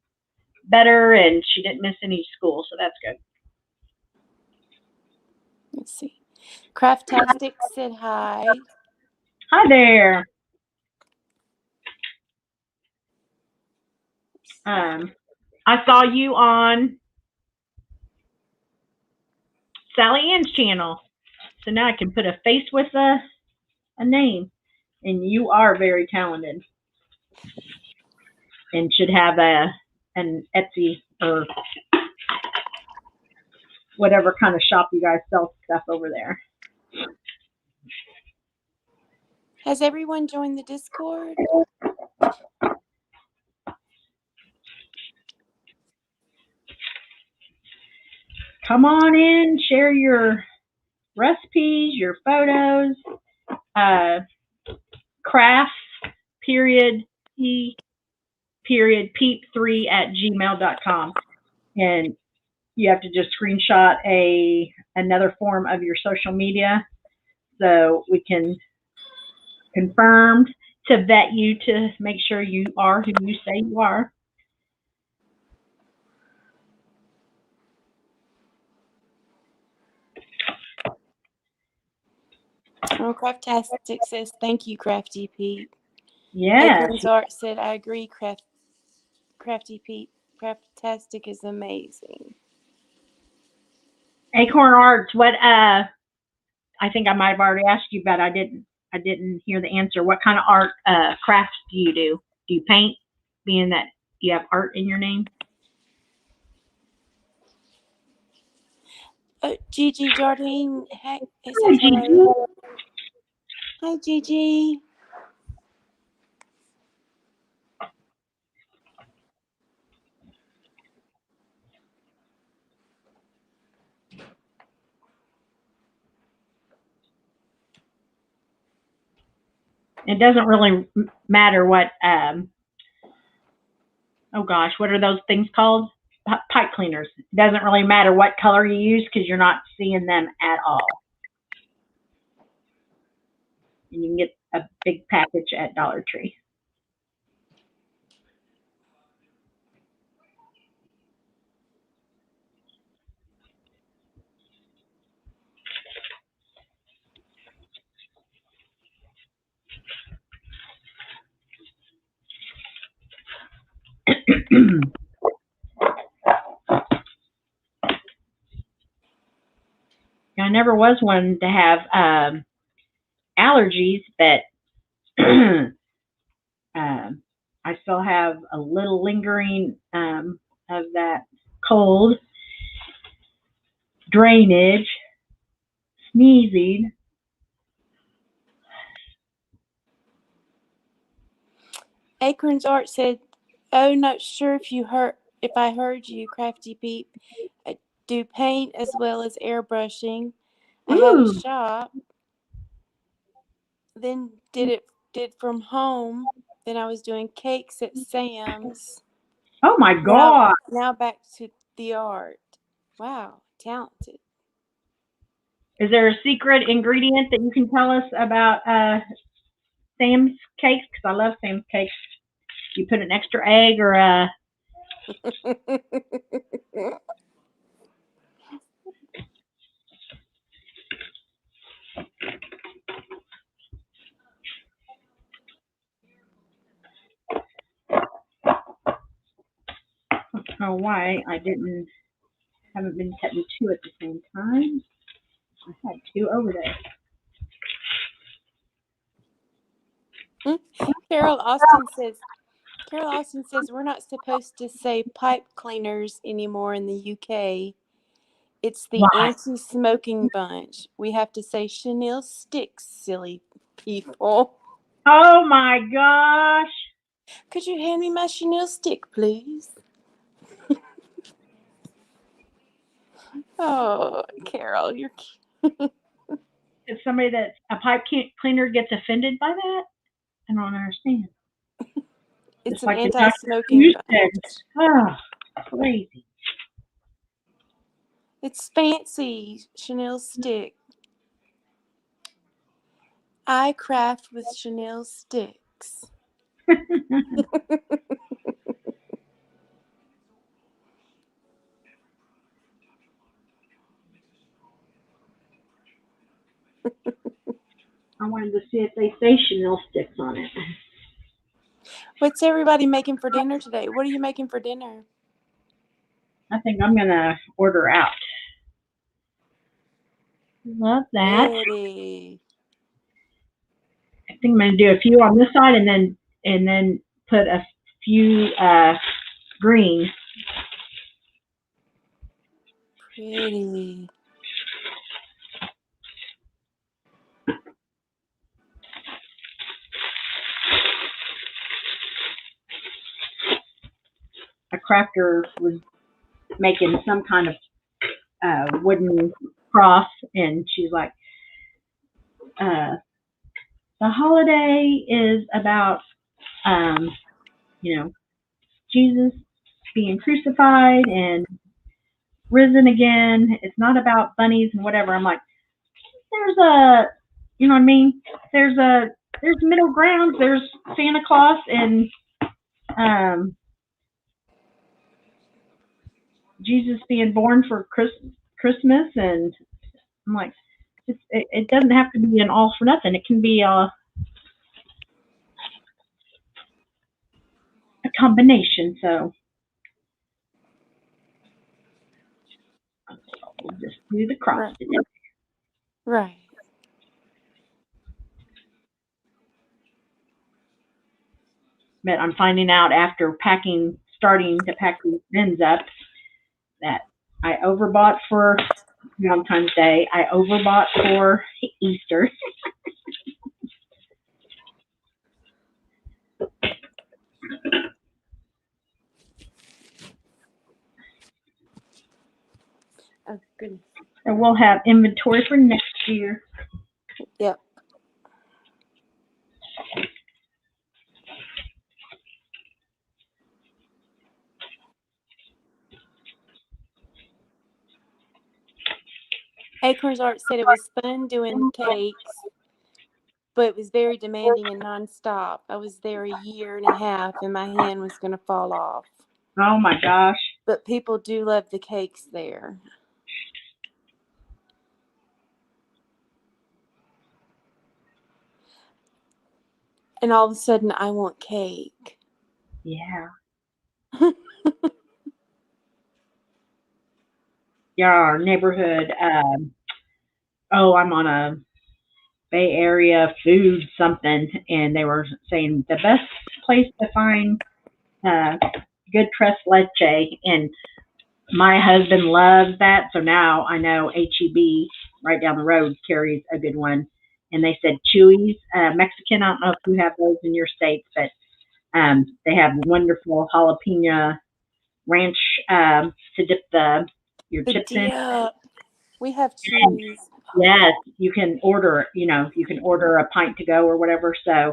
Speaker 1: better, and she didn't miss any school, so that's good.
Speaker 3: Let's see. Craftastic said hi.
Speaker 1: Hi there. I saw you on Sally Ann's channel, so now I can put a face with a name, and you are very talented, and should have an Etsy or whatever kind of shop you guys sell stuff over there.
Speaker 3: Has everyone joined the Discord?
Speaker 1: Come on in, share your recipes, your photos, crafts, peep3@gmail.com. And you have to just screenshot another form of your social media so we can confirm to vet you to make sure you are who you say you are.
Speaker 3: Oh, Craftastic says, thank you, Crafty Pete.
Speaker 1: Yeah.
Speaker 3: Acorn's Art said, I agree, Crafty Pete. Craftastic is amazing.
Speaker 1: Acorn Arts, what I think I might have already asked you, but I didn't hear the answer. What kind of art crafts do you do? Do you paint, being that you have art in your name?
Speaker 3: Gigi Jardine, it
Speaker 1: Hi,
Speaker 3: says
Speaker 1: Gigi.
Speaker 3: hello. Hi, Gigi.
Speaker 1: It doesn't really matter what, oh gosh, what are those things called? Pipe cleaners. It doesn't really matter what color you use because you're not seeing them at all. And you can get a big package at Dollar Tree. I never was one to have allergies, but I still have a little lingering of that cold, drainage, sneezing.
Speaker 3: Acorn's Art said, "Oh, not sure if I heard you, Crafty Peep. I do paint as well as airbrushing. I had a shop, then did from home. Then I was doing cakes at Sam's.
Speaker 1: Oh my God!
Speaker 3: Now back to the art. Wow, talented.
Speaker 1: Is there a secret ingredient that you can tell us about Sam's cakes? Because I love Sam's cakes. You put an extra egg or I don't know why I haven't been cutting two at the same time. I had two over there.
Speaker 3: Carol Austin says we're not supposed to say pipe cleaners anymore in the UK. It's the
Speaker 1: Why?
Speaker 3: anti-smoking bunch. We have to say chenille sticks, silly people.
Speaker 1: Oh my gosh.
Speaker 3: Could you hand me my chenille stick, please? Oh, Carol, you're cute.
Speaker 1: If somebody that's a pipe cleaner gets offended by that, I don't understand.
Speaker 3: It's
Speaker 1: Just
Speaker 3: an
Speaker 1: like the doctor
Speaker 3: anti-smoking
Speaker 1: you
Speaker 3: bunch.
Speaker 1: said. Oh, crazy.
Speaker 3: It's fancy chenille stick. I craft with chenille sticks.
Speaker 1: I wanted to see if they say chenille sticks on it.
Speaker 3: What's everybody making for dinner today? What are you making for dinner?
Speaker 1: I think I'm gonna order out. Love that.
Speaker 3: Pretty.
Speaker 1: I think I'm gonna do a few on this side and then put a few green.
Speaker 3: Pretty.
Speaker 1: A crafter was making some kind of wooden cross, and she's like, the holiday is about, you know, Jesus being crucified and risen again. It's not about bunnies and whatever. I'm like, there's a, you know what I mean? There's middle ground. There's Santa Claus and Jesus being born for Christmas, and I'm like, it doesn't have to be an all for nothing. It can be a combination. So we'll just do the cross
Speaker 3: Right.
Speaker 1: today.
Speaker 3: Right.
Speaker 1: But I'm finding out after starting to pack these bins up, that I overbought for Valentine's Day. I overbought for Easter.
Speaker 3: Oh, goodness.
Speaker 1: And we'll have inventory for next year.
Speaker 3: Yep. Acorns Art said it was fun doing cakes, but it was very demanding and nonstop. I was there a year and a half, and my hand was going to fall off.
Speaker 1: Oh my gosh.
Speaker 3: But people do love the cakes there. And all of a sudden, I want cake.
Speaker 1: Yeah. Yeah, our neighborhood. I'm on a Bay Area food something, and they were saying the best place to find uh, good tres leche, and my husband loves that, so now I know HEB right down the road carries a good one. And they said Chewy's Mexican. I don't know if you have those in your states, but they have wonderful jalapeno ranch to dip your
Speaker 3: The
Speaker 1: chips in.
Speaker 3: dip. We have cheese.
Speaker 1: Yes, you can order. You can order a pint to go or whatever. So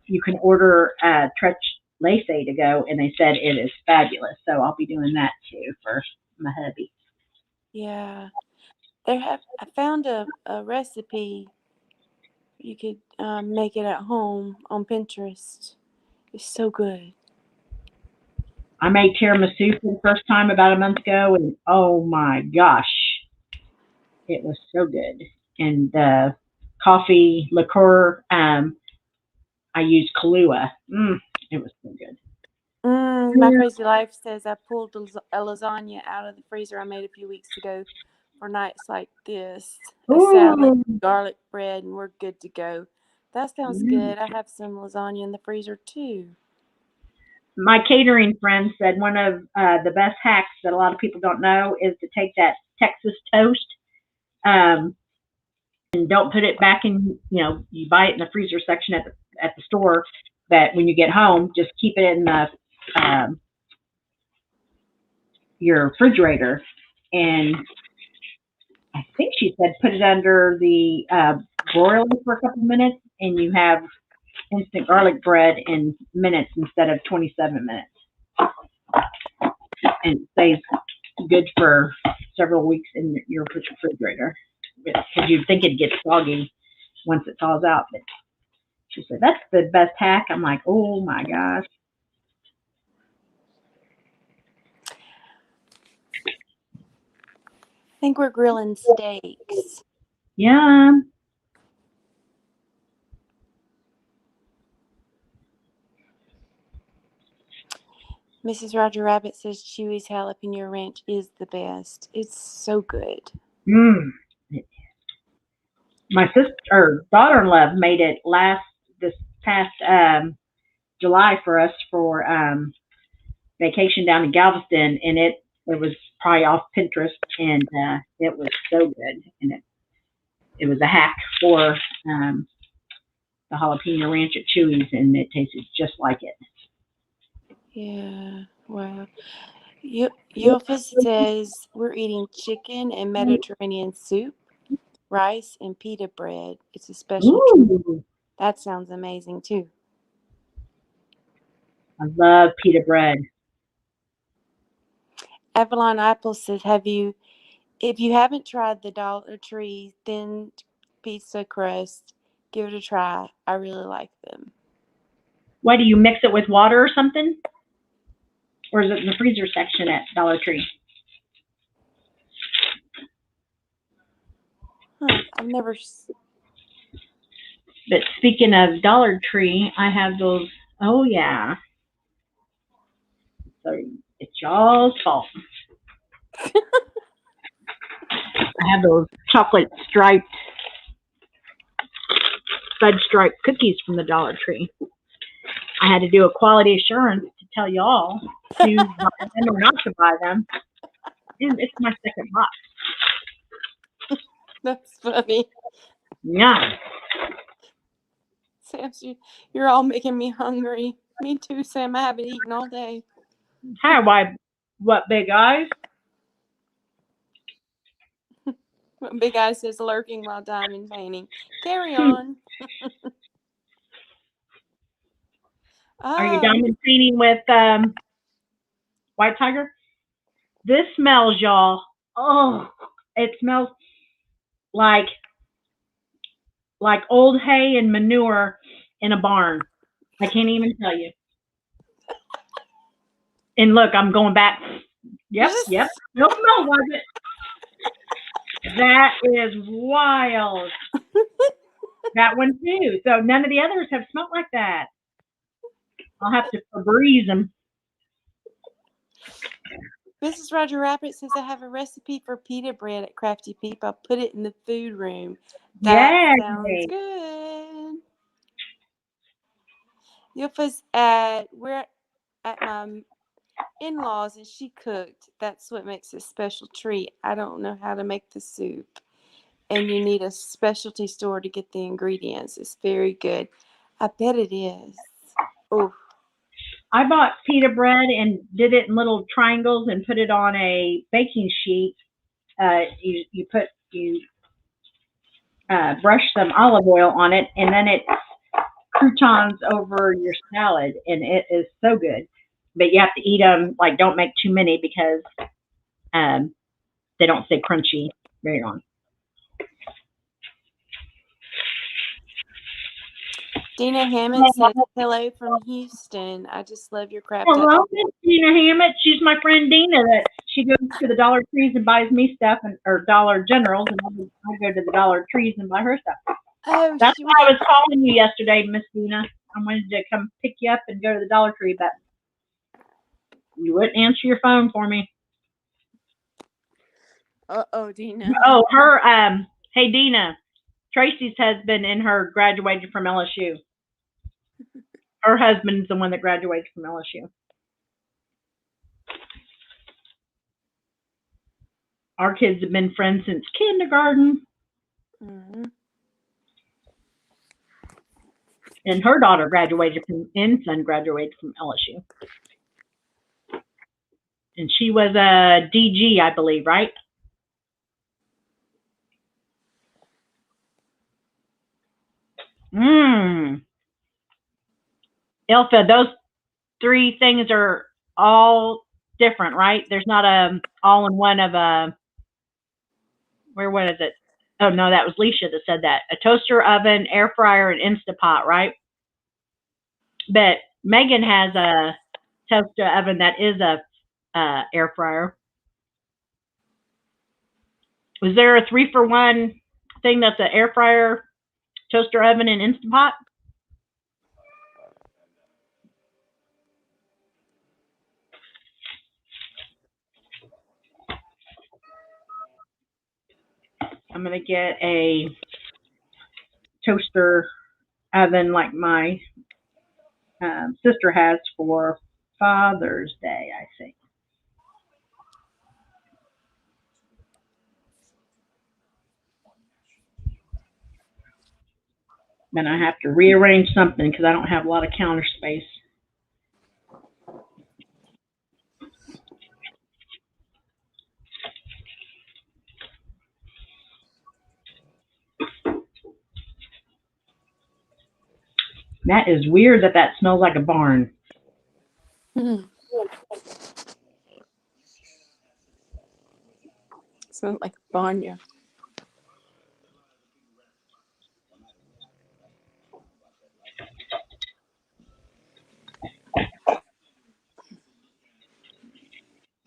Speaker 1: you can order Trech Lacey to go, and they said it is fabulous. So I'll be doing that too for my hubby.
Speaker 3: Yeah. I found a recipe. You could make it at home on Pinterest. It's so good.
Speaker 1: I made tiramisu for the first time about a month ago, and oh my gosh, it was so good. And the coffee liqueur, I used Kahlua. It was so good.
Speaker 3: My crazy life says I pulled a lasagna out of the freezer I made a few weeks ago for nights like this. A salad,
Speaker 1: Ooh,
Speaker 3: garlic bread, and we're good to go. That sounds
Speaker 1: mm.
Speaker 3: good. I have some lasagna in the freezer too.
Speaker 1: My catering friend said one of the best hacks that a lot of people don't know is to take that Texas toast, um, and don't put it back in. You buy it in the freezer section at the store. But when you get home, just keep it in the um, your refrigerator, and I think she said put it under the broiler for a couple minutes, and you have instant garlic bread in minutes instead of 27 minutes, and it stays good for several weeks in your refrigerator because you'd think it'd get soggy once it thaws out. But she said that's the best hack. I'm like, oh my gosh.
Speaker 3: I think we're grilling steaks.
Speaker 1: Yum.
Speaker 3: Mrs. Roger Rabbit says Chewy's jalapeno ranch is the best. It's so good.
Speaker 1: Mm. My sister or daughter-in-law made it this past July for us for vacation down in Galveston, and it was probably off Pinterest, and it was so good, and it was a hack for the jalapeno ranch at Chewy's, and it tasted just like it.
Speaker 3: Yeah. Wow. Yulfus says we're eating chicken and Mediterranean soup, rice, and pita bread. It's a special treat.
Speaker 1: Ooh,
Speaker 3: That sounds amazing too.
Speaker 1: I love pita bread.
Speaker 3: Avalon Apple says, if you haven't tried the Dollar Tree thin pizza crust, give it a try. I really like them.
Speaker 1: Why do you mix it with water or something? Or is it in the freezer section at Dollar Tree?
Speaker 3: I've never.
Speaker 1: But speaking of Dollar Tree, I have those. Oh yeah. So it's y'all's fault. I have those chocolate striped, fudge striped cookies from the Dollar Tree. I had to do a quality assurance to tell y'all to buy them or not to buy them. And it's my second box.
Speaker 3: That's funny.
Speaker 1: Yeah.
Speaker 3: Sam, you're all making me hungry. Me too, Sam. I haven't eaten all day.
Speaker 1: Hi, why? What big eyes?
Speaker 3: Big Eye says lurking while diamond painting. Carry on.
Speaker 1: Are you diamond painting with White Tiger? This smells, y'all. Oh, it smells like old hay and manure in a barn. I can't even tell you. And look, I'm going back. Yep. No smell was it. That is wild. That one too. So none of the others have smelled like that. I'll have to Febreze them.
Speaker 3: Mrs. Roger Rabbit says I have a recipe for pita bread at craf-T Peep. I'll put it in the food room. That sounds good. We're at my in-laws and she cooked. That's what makes it a special treat. I don't know how to make the soup. And you need a specialty store to get the ingredients. It's very good. I bet it is. Oh.
Speaker 1: I bought pita bread and did it in little triangles and put it on a baking sheet. You brush some olive oil on it, and then it croutons over your salad, and it is so good. But you have to eat them, like, don't make too many because they don't stay crunchy very long.
Speaker 3: Dina Hammett said hello from Houston. I just love your crap.
Speaker 1: Hello, Miss Dina Hammett. She's my friend Dina. That she goes to the Dollar Trees and buys me stuff, or Dollar Generals, and I go to the Dollar Trees and buy her stuff.
Speaker 3: Oh,
Speaker 1: That's why I was calling you yesterday, Miss Dina. I wanted to come pick you up and go to the Dollar Tree, but you wouldn't answer your phone for me.
Speaker 3: Uh-oh, Dina.
Speaker 1: Oh, hey, Dina. Tracy's husband and her graduated from LSU. Her husband's the one that graduated from LSU. Our kids have been friends since kindergarten.
Speaker 3: Mm-hmm.
Speaker 1: And her daughter graduated and son graduated from LSU. And she was a DG, I believe, right? Ilfa, those three things are all different, right? There's not a all in one of a, what is it? Oh no, that was Leisha that said that. A toaster, oven, air fryer, and Instapot, right? But Megan has a toaster oven that is a air fryer. Was there a 3-for-1 thing that's an air fryer, toaster oven, and Instapot? I'm going to get a toaster oven like my sister has for Father's Day, I think. Then I have to rearrange something because I don't have a lot of counter space. That is weird that smells like a barn.
Speaker 3: Mm-hmm. Smells like a barn, yeah.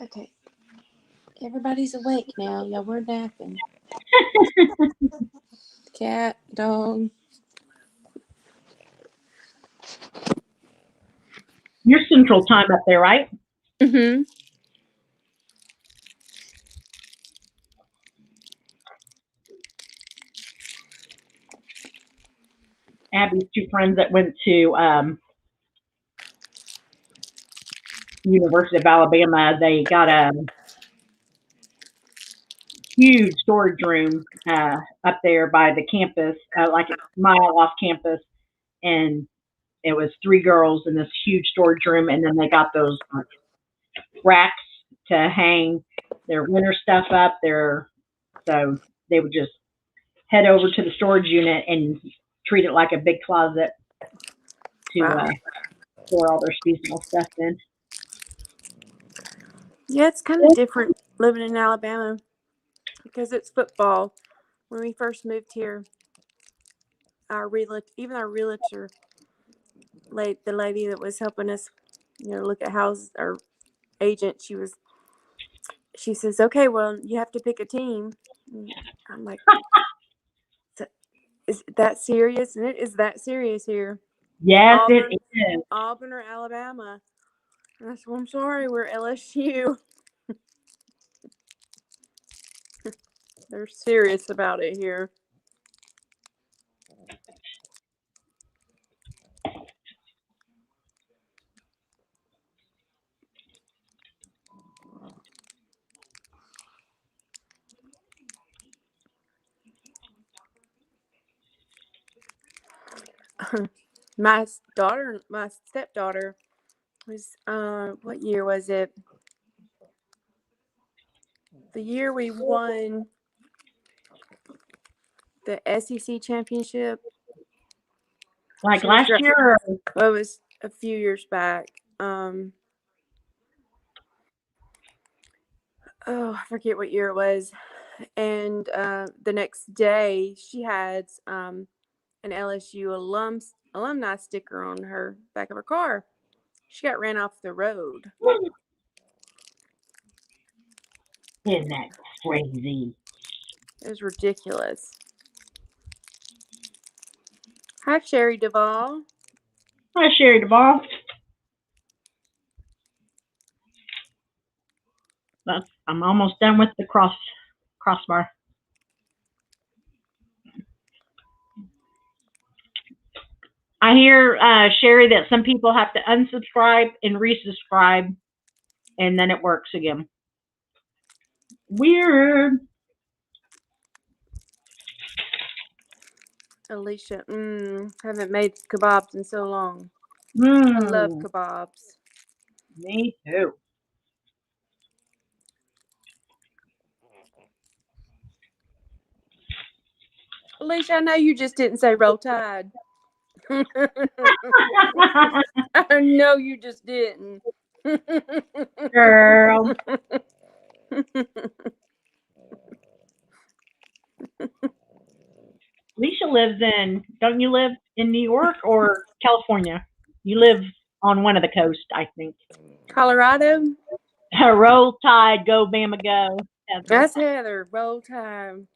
Speaker 3: Okay. Everybody's awake now. Y'all were napping. Cat, dog.
Speaker 1: You're Central Time up there, right?
Speaker 3: Mm-hmm.
Speaker 1: Abby's two friends that went to University of Alabama, they got a huge storage room up there by the campus, like a mile off campus, and it was 3 girls in this huge storage room, and then they got those racks to hang their winter stuff up there, so they would just head over to the storage unit and treat it like a big closet to store all their seasonal stuff in.
Speaker 3: Yeah, it's kind of different living in Alabama because it's football. When we first moved here, our realtor, the lady that was helping us, look at houses, our agent, she says, okay, well, you have to pick a team. And I'm like, is that serious? And it is that serious here.
Speaker 1: Yes, it is.
Speaker 3: Auburn or Alabama. And I said, well, I'm sorry, we're LSU. They're serious about it here. My stepdaughter was, what year was it? The year we won the SEC championship.
Speaker 1: Like last year?
Speaker 3: Well, it was a few years back. I forget what year it was. And the next day, she had an LSU alumni sticker on her back of her car. She got ran off the road.
Speaker 1: Isn't that crazy?
Speaker 3: It was ridiculous. Hi, Sherry Duvall.
Speaker 1: Hi, Sherry Duvall. I'm almost done with the crossbar. I hear, Sherry, that some people have to unsubscribe and resubscribe, and then it works again. Weird.
Speaker 3: Alicia, haven't made kebabs in so long. I love kebabs.
Speaker 1: Me too.
Speaker 3: Alicia, I know you just didn't say Roll Tide. I know you just didn't.
Speaker 1: Girl. Alicia lives don't you live in New York or California? You live on one of the coasts, I think.
Speaker 3: Colorado?
Speaker 1: Roll Tide, go Bama go. Heather.
Speaker 3: That's Heather. Roll Tide.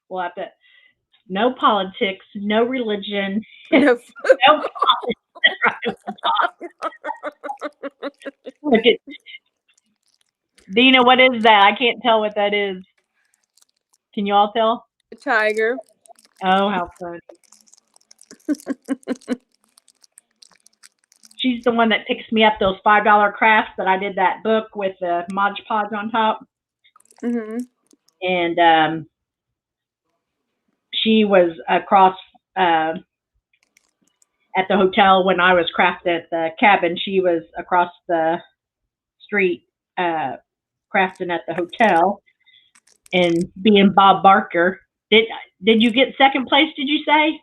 Speaker 1: We'll have to, no politics, no religion,
Speaker 3: No.
Speaker 1: no Look at Dina, what is that? I can't tell what that is. Can you all tell?
Speaker 3: A tiger.
Speaker 1: Oh, how fun. She's the one that picks me up those $5 crafts that I did that book with the Mod Podge on top.
Speaker 3: Mm-hmm.
Speaker 1: And she was across at the hotel when I was crafting at the cabin. She was across the street crafting at the hotel. And being Bob Barker, did you get second place? Did you say?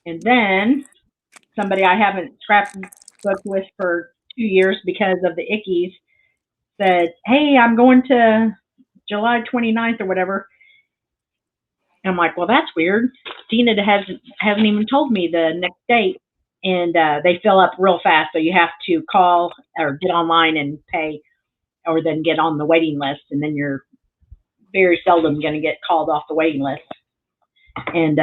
Speaker 1: And then somebody I haven't scrapbooked with for 2 years because of the ickies said, "Hey, I'm going to July 29th or whatever." And I'm like, "Well, that's weird. Tina hasn't even told me the next date." And they fill up real fast, so you have to call or get online and pay, or then get on the waiting list, and then you're very seldom going to get called off the waiting list. And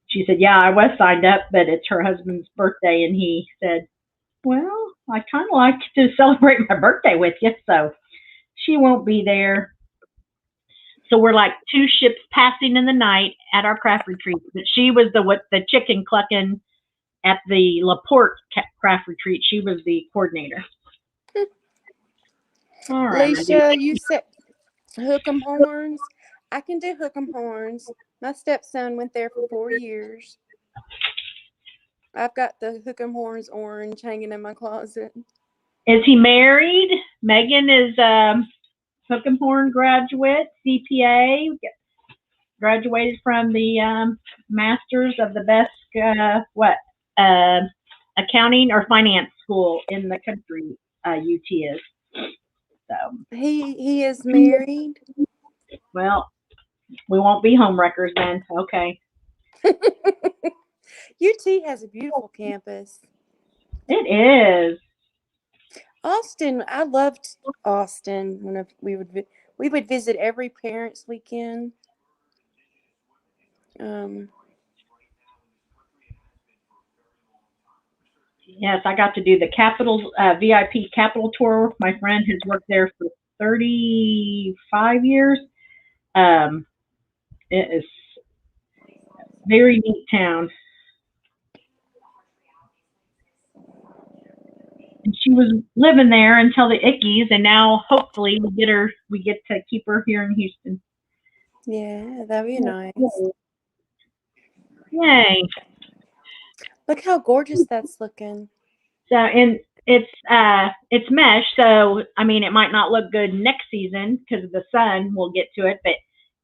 Speaker 1: she said, "Yeah, I was signed up, but it's her husband's birthday." And he said, "Well, I kind of like to celebrate my birthday with you, so she won't be there." So we're like two ships passing in the night at our craft retreat. But she was the chicken clucking at the LaPorte craft retreat. She was the coordinator. All right,
Speaker 3: Alicia, you said hook 'em horns. I can do hook 'em horns. My stepson went there for 4 years. I've got the hook 'em horns orange hanging in my closet.
Speaker 1: Is he married? Megan is Hook 'em Horn graduate, CPA, graduated from the Masters of the best accounting or finance school in the country. UT is. So
Speaker 3: He is married.
Speaker 1: well, we won't be home wreckers then. Okay.
Speaker 3: UT has a beautiful campus.
Speaker 1: It is.
Speaker 3: Austin, I loved Austin. When we would visit every parents' weekend.
Speaker 1: Yes, I got to do the Capitol VIP Capitol tour. My friend has worked there for 35 years. It is a very neat town. And she was living there until the ickies, and now hopefully we get to keep her here in Houston.
Speaker 3: Yeah, that'd be nice.
Speaker 1: Yay!
Speaker 3: Look how gorgeous that's looking.
Speaker 1: So, and it's mesh, so I mean it might not look good next season because of the sun. We'll get to it, but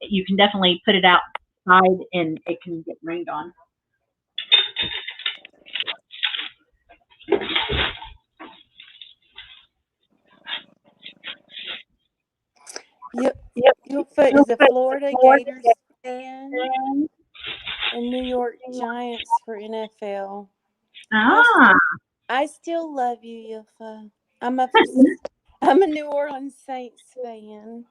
Speaker 1: you can definitely put it outside and it can get rained on.
Speaker 3: Yulfa is a Florida Gators fan and New York Giants for NFL.
Speaker 1: Ah.
Speaker 3: I still love you, Yulfa. I'm a New Orleans Saints fan.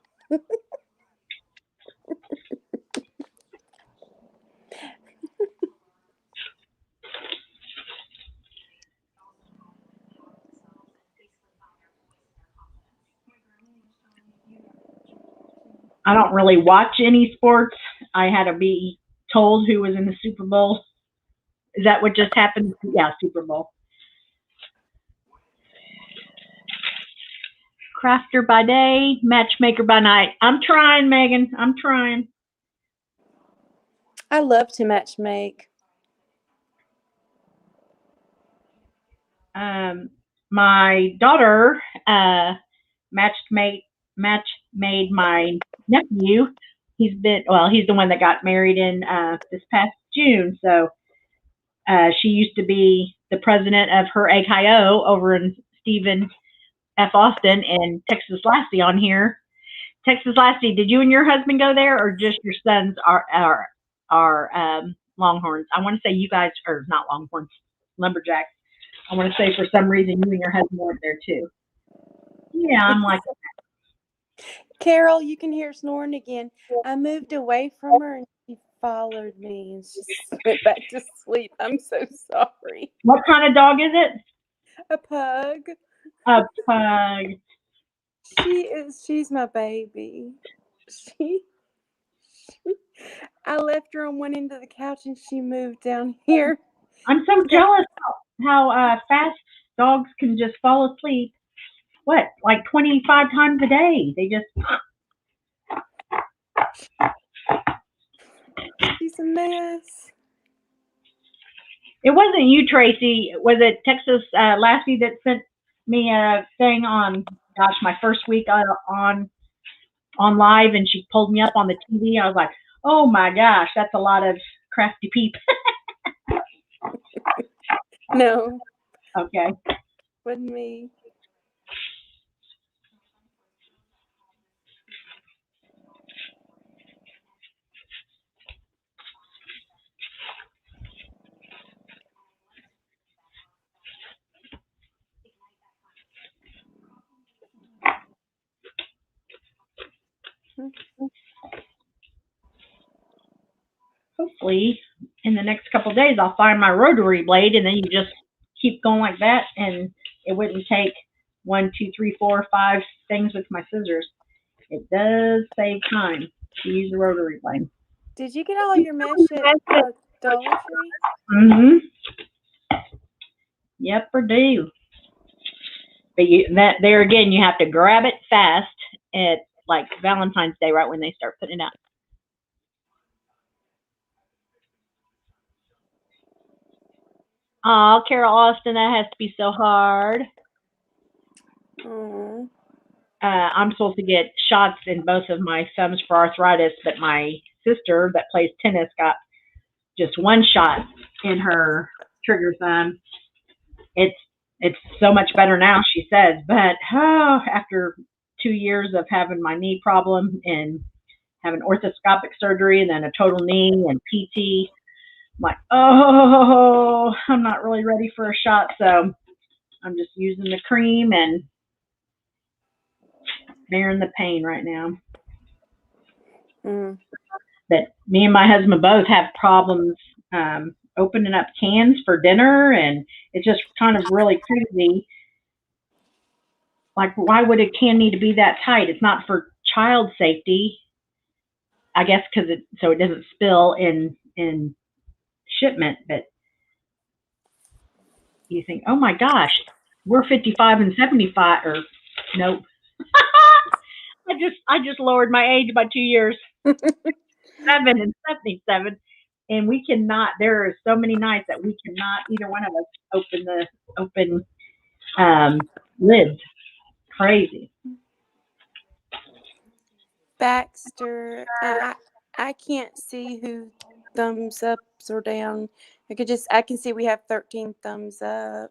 Speaker 1: I don't really watch any sports. I had to be told who was in the Super Bowl. Is that what just happened? Yeah, Super Bowl. Crafter by day, matchmaker by night. I'm trying, Megan. I'm trying.
Speaker 3: I love to match make.
Speaker 1: My daughter match made my nephew. He's the one that got married in this past June. So she used to be the president of her AKIO over in Stephen F. Austin and Texas Lassie on here. Texas Lassie, did you and your husband go there, or just your sons are Longhorns? I want to say you guys are not Longhorns, Lumberjacks. I want to say for some reason you and your husband went there too. Yeah, I'm like,
Speaker 3: Carol, you can hear snoring again. I moved away from her and she followed me and she went back to sleep. I'm so sorry.
Speaker 1: what kind of dog is it?
Speaker 3: A pug.
Speaker 1: A pug.
Speaker 3: She's my baby. I left her on one end of the couch and she moved down here.
Speaker 1: I'm so jealous how fast dogs can just fall asleep. What, like 25 times a day? They just.
Speaker 3: She's a mess.
Speaker 1: It wasn't you, Tracy. Was it Texas Lassie that sent me a thing on, gosh, my first week on live, and she pulled me up on the TV. I was like, oh my gosh, that's a lot of crafty peep.
Speaker 3: No.
Speaker 1: Okay.
Speaker 3: Wasn't me.
Speaker 1: Hopefully, in the next couple of days, I'll find my rotary blade, and then you just keep going like that, and it wouldn't take 1, 2, 3, 4, 5 things with my scissors. It does save time to use the rotary blade.
Speaker 3: Did you get all your mesh at Dollar Tree?
Speaker 1: Mm-hmm. Yep, I do. But there again, you have to grab it fast at like Valentine's Day, right when they start putting it out. Oh, Carol Austin, that has to be so hard. I'm supposed to get shots in both of my thumbs for arthritis, but my sister that plays tennis got just one shot in her trigger thumb. It's so much better now, she says, but after 2 years of having my knee problem and having orthoscopic surgery and then a total knee and PT, I'm like, oh, I'm not really ready for a shot, so I'm just using the cream and bearing the pain right now. But me and my husband both have problems opening up cans for dinner, and it's just kind of really crazy. Like, why would a can need to be that tight? It's not for child safety, I guess, because so it doesn't spill in shipment. But you think, oh my gosh, we're 55 and 75, or nope. I just lowered my age by 2 years. 7 and 77, and we cannot. There are so many nights that we cannot, either one of us, open lids. Crazy.
Speaker 3: Baxter, I can't see who thumbs ups or down. I can see we have 13 thumbs up.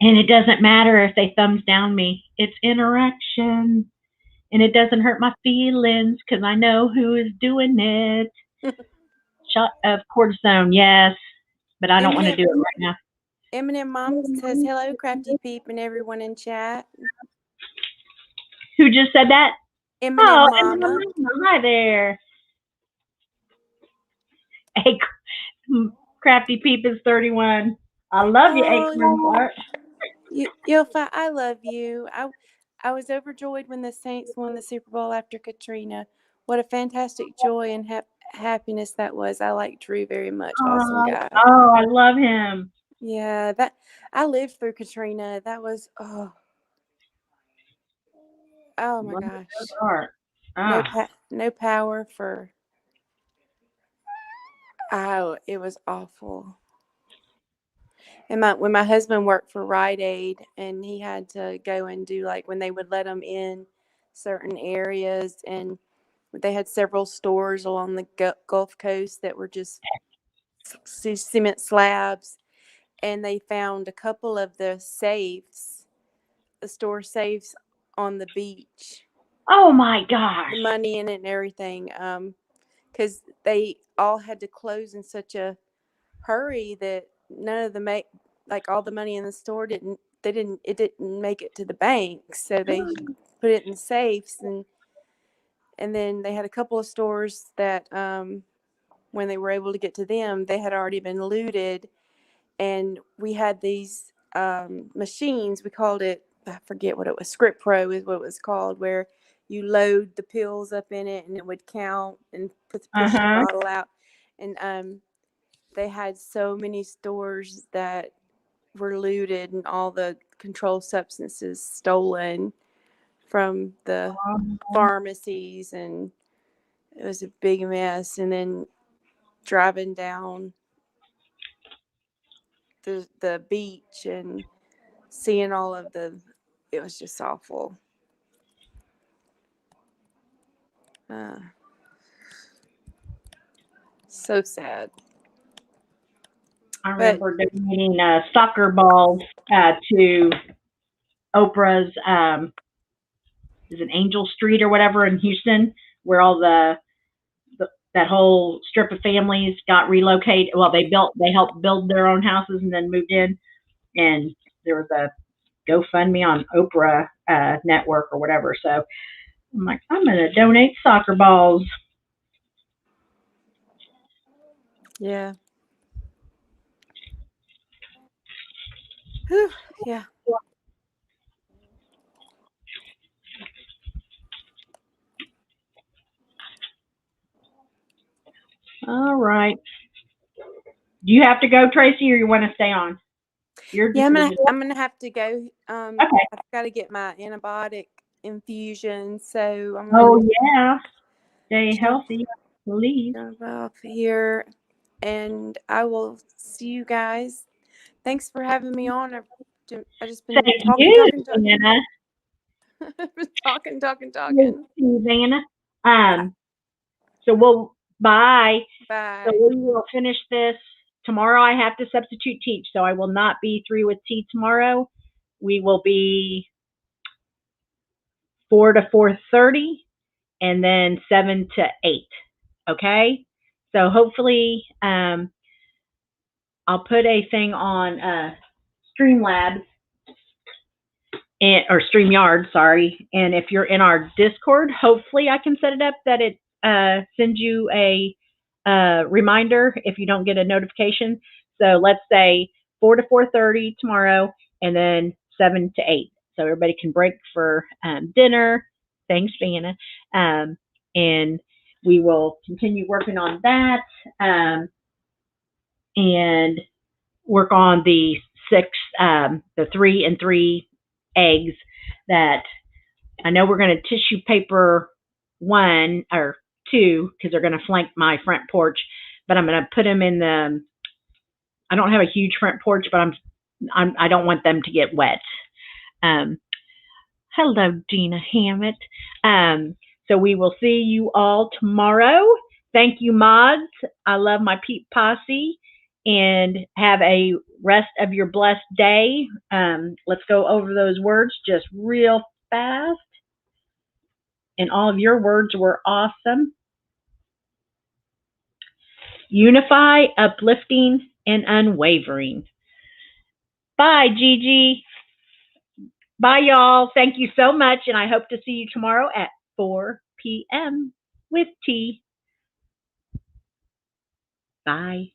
Speaker 1: And it doesn't matter if they thumbs down me. It's interaction. And it doesn't hurt my feelings because I know who is doing it. Shot of cortisone, yes. But I don't want to do it right now.
Speaker 3: Eminem Mom says, hello, crafty peep, and everyone in chat.
Speaker 1: Who just said that?
Speaker 3: Eminem
Speaker 1: Oh,
Speaker 3: Mama.
Speaker 1: hi there. Hey, crafty peep is 31. I love you, Acorn Heart.
Speaker 3: Yilfa, I love you. I was overjoyed when the Saints won the Super Bowl after Katrina. What a fantastic joy and happiness that was. I like Drew very much. Awesome guy.
Speaker 1: Oh, I love him.
Speaker 3: Yeah, I lived through Katrina. That was oh my gosh. No power for. Oh, it was awful. And when my husband worked for Rite Aid, and he had to go and do like when they would let him in certain areas, and they had several stores along the Gulf Coast that were just cement slabs, and they found a couple of the store safes on the beach.
Speaker 1: Oh my gosh!
Speaker 3: The money in it and everything, because they all had to close in such a hurry that none of the like all the money in the store didn't make it to the bank, so they put it in safes, and then they had a couple of stores that when they were able to get to them, they had already been looted. And we had these machines, we called it, I forget what it was, Script Pro is what it was called, where you load the pills up in it and it would count and push the bottle out. And they had so many stores that were looted and all the controlled substances stolen from the pharmacies, and it was a big mess. And then driving down the beach and seeing all of it was just awful. So sad.
Speaker 1: I remember donating soccer balls to Oprah's, is it Angel Street or whatever in Houston, where all that whole strip of families got relocated. Well, they helped build their own houses and then moved in. And there was a GoFundMe on Oprah network or whatever. So I'm like, I'm going to donate soccer balls.
Speaker 3: Yeah. Whew, yeah.
Speaker 1: All right. Do you have to go, Tracy, or you want to stay on?
Speaker 3: I'm gonna have to go. Okay. I've got to get my antibiotic infusion, so I'm
Speaker 1: gonna stay healthy, please.
Speaker 3: Jump off here, and I will see you guys. Thanks for having me on. I just been talking. talking.
Speaker 1: Savannah. So we'll bye.
Speaker 3: Bye.
Speaker 1: So we will finish this tomorrow. I have to substitute teach, so I will not be 3 with T tomorrow. We will be 4 to 4:30, and then 7 to 8. Okay. So hopefully, I'll put a thing on Streamlabs or StreamYard, sorry. And if you're in our Discord, hopefully I can set it up that it sends you a reminder if you don't get a notification. So let's say 4 to 4:30 tomorrow, and then 7 to 8. So everybody can break for dinner. Thanks, Vanna. And we will continue working on that and work on the 3 and 3 eggs that I know we're going to tissue paper 1 or 2 because they're going to flank my front porch, but I'm going to put them in I don't have a huge front porch, but I don't want them to get wet. Hello, Gina Hammett. So we will see you all tomorrow. Thank you, mods. I love my Peep Posse. and have a rest of your blessed day. Let's go over those words just real fast. And all of your words were awesome. Unify, uplifting, and unwavering. Bye, Gigi. Bye, y'all. Thank you so much, and I hope to see you tomorrow at 4 p.m. with T. Bye.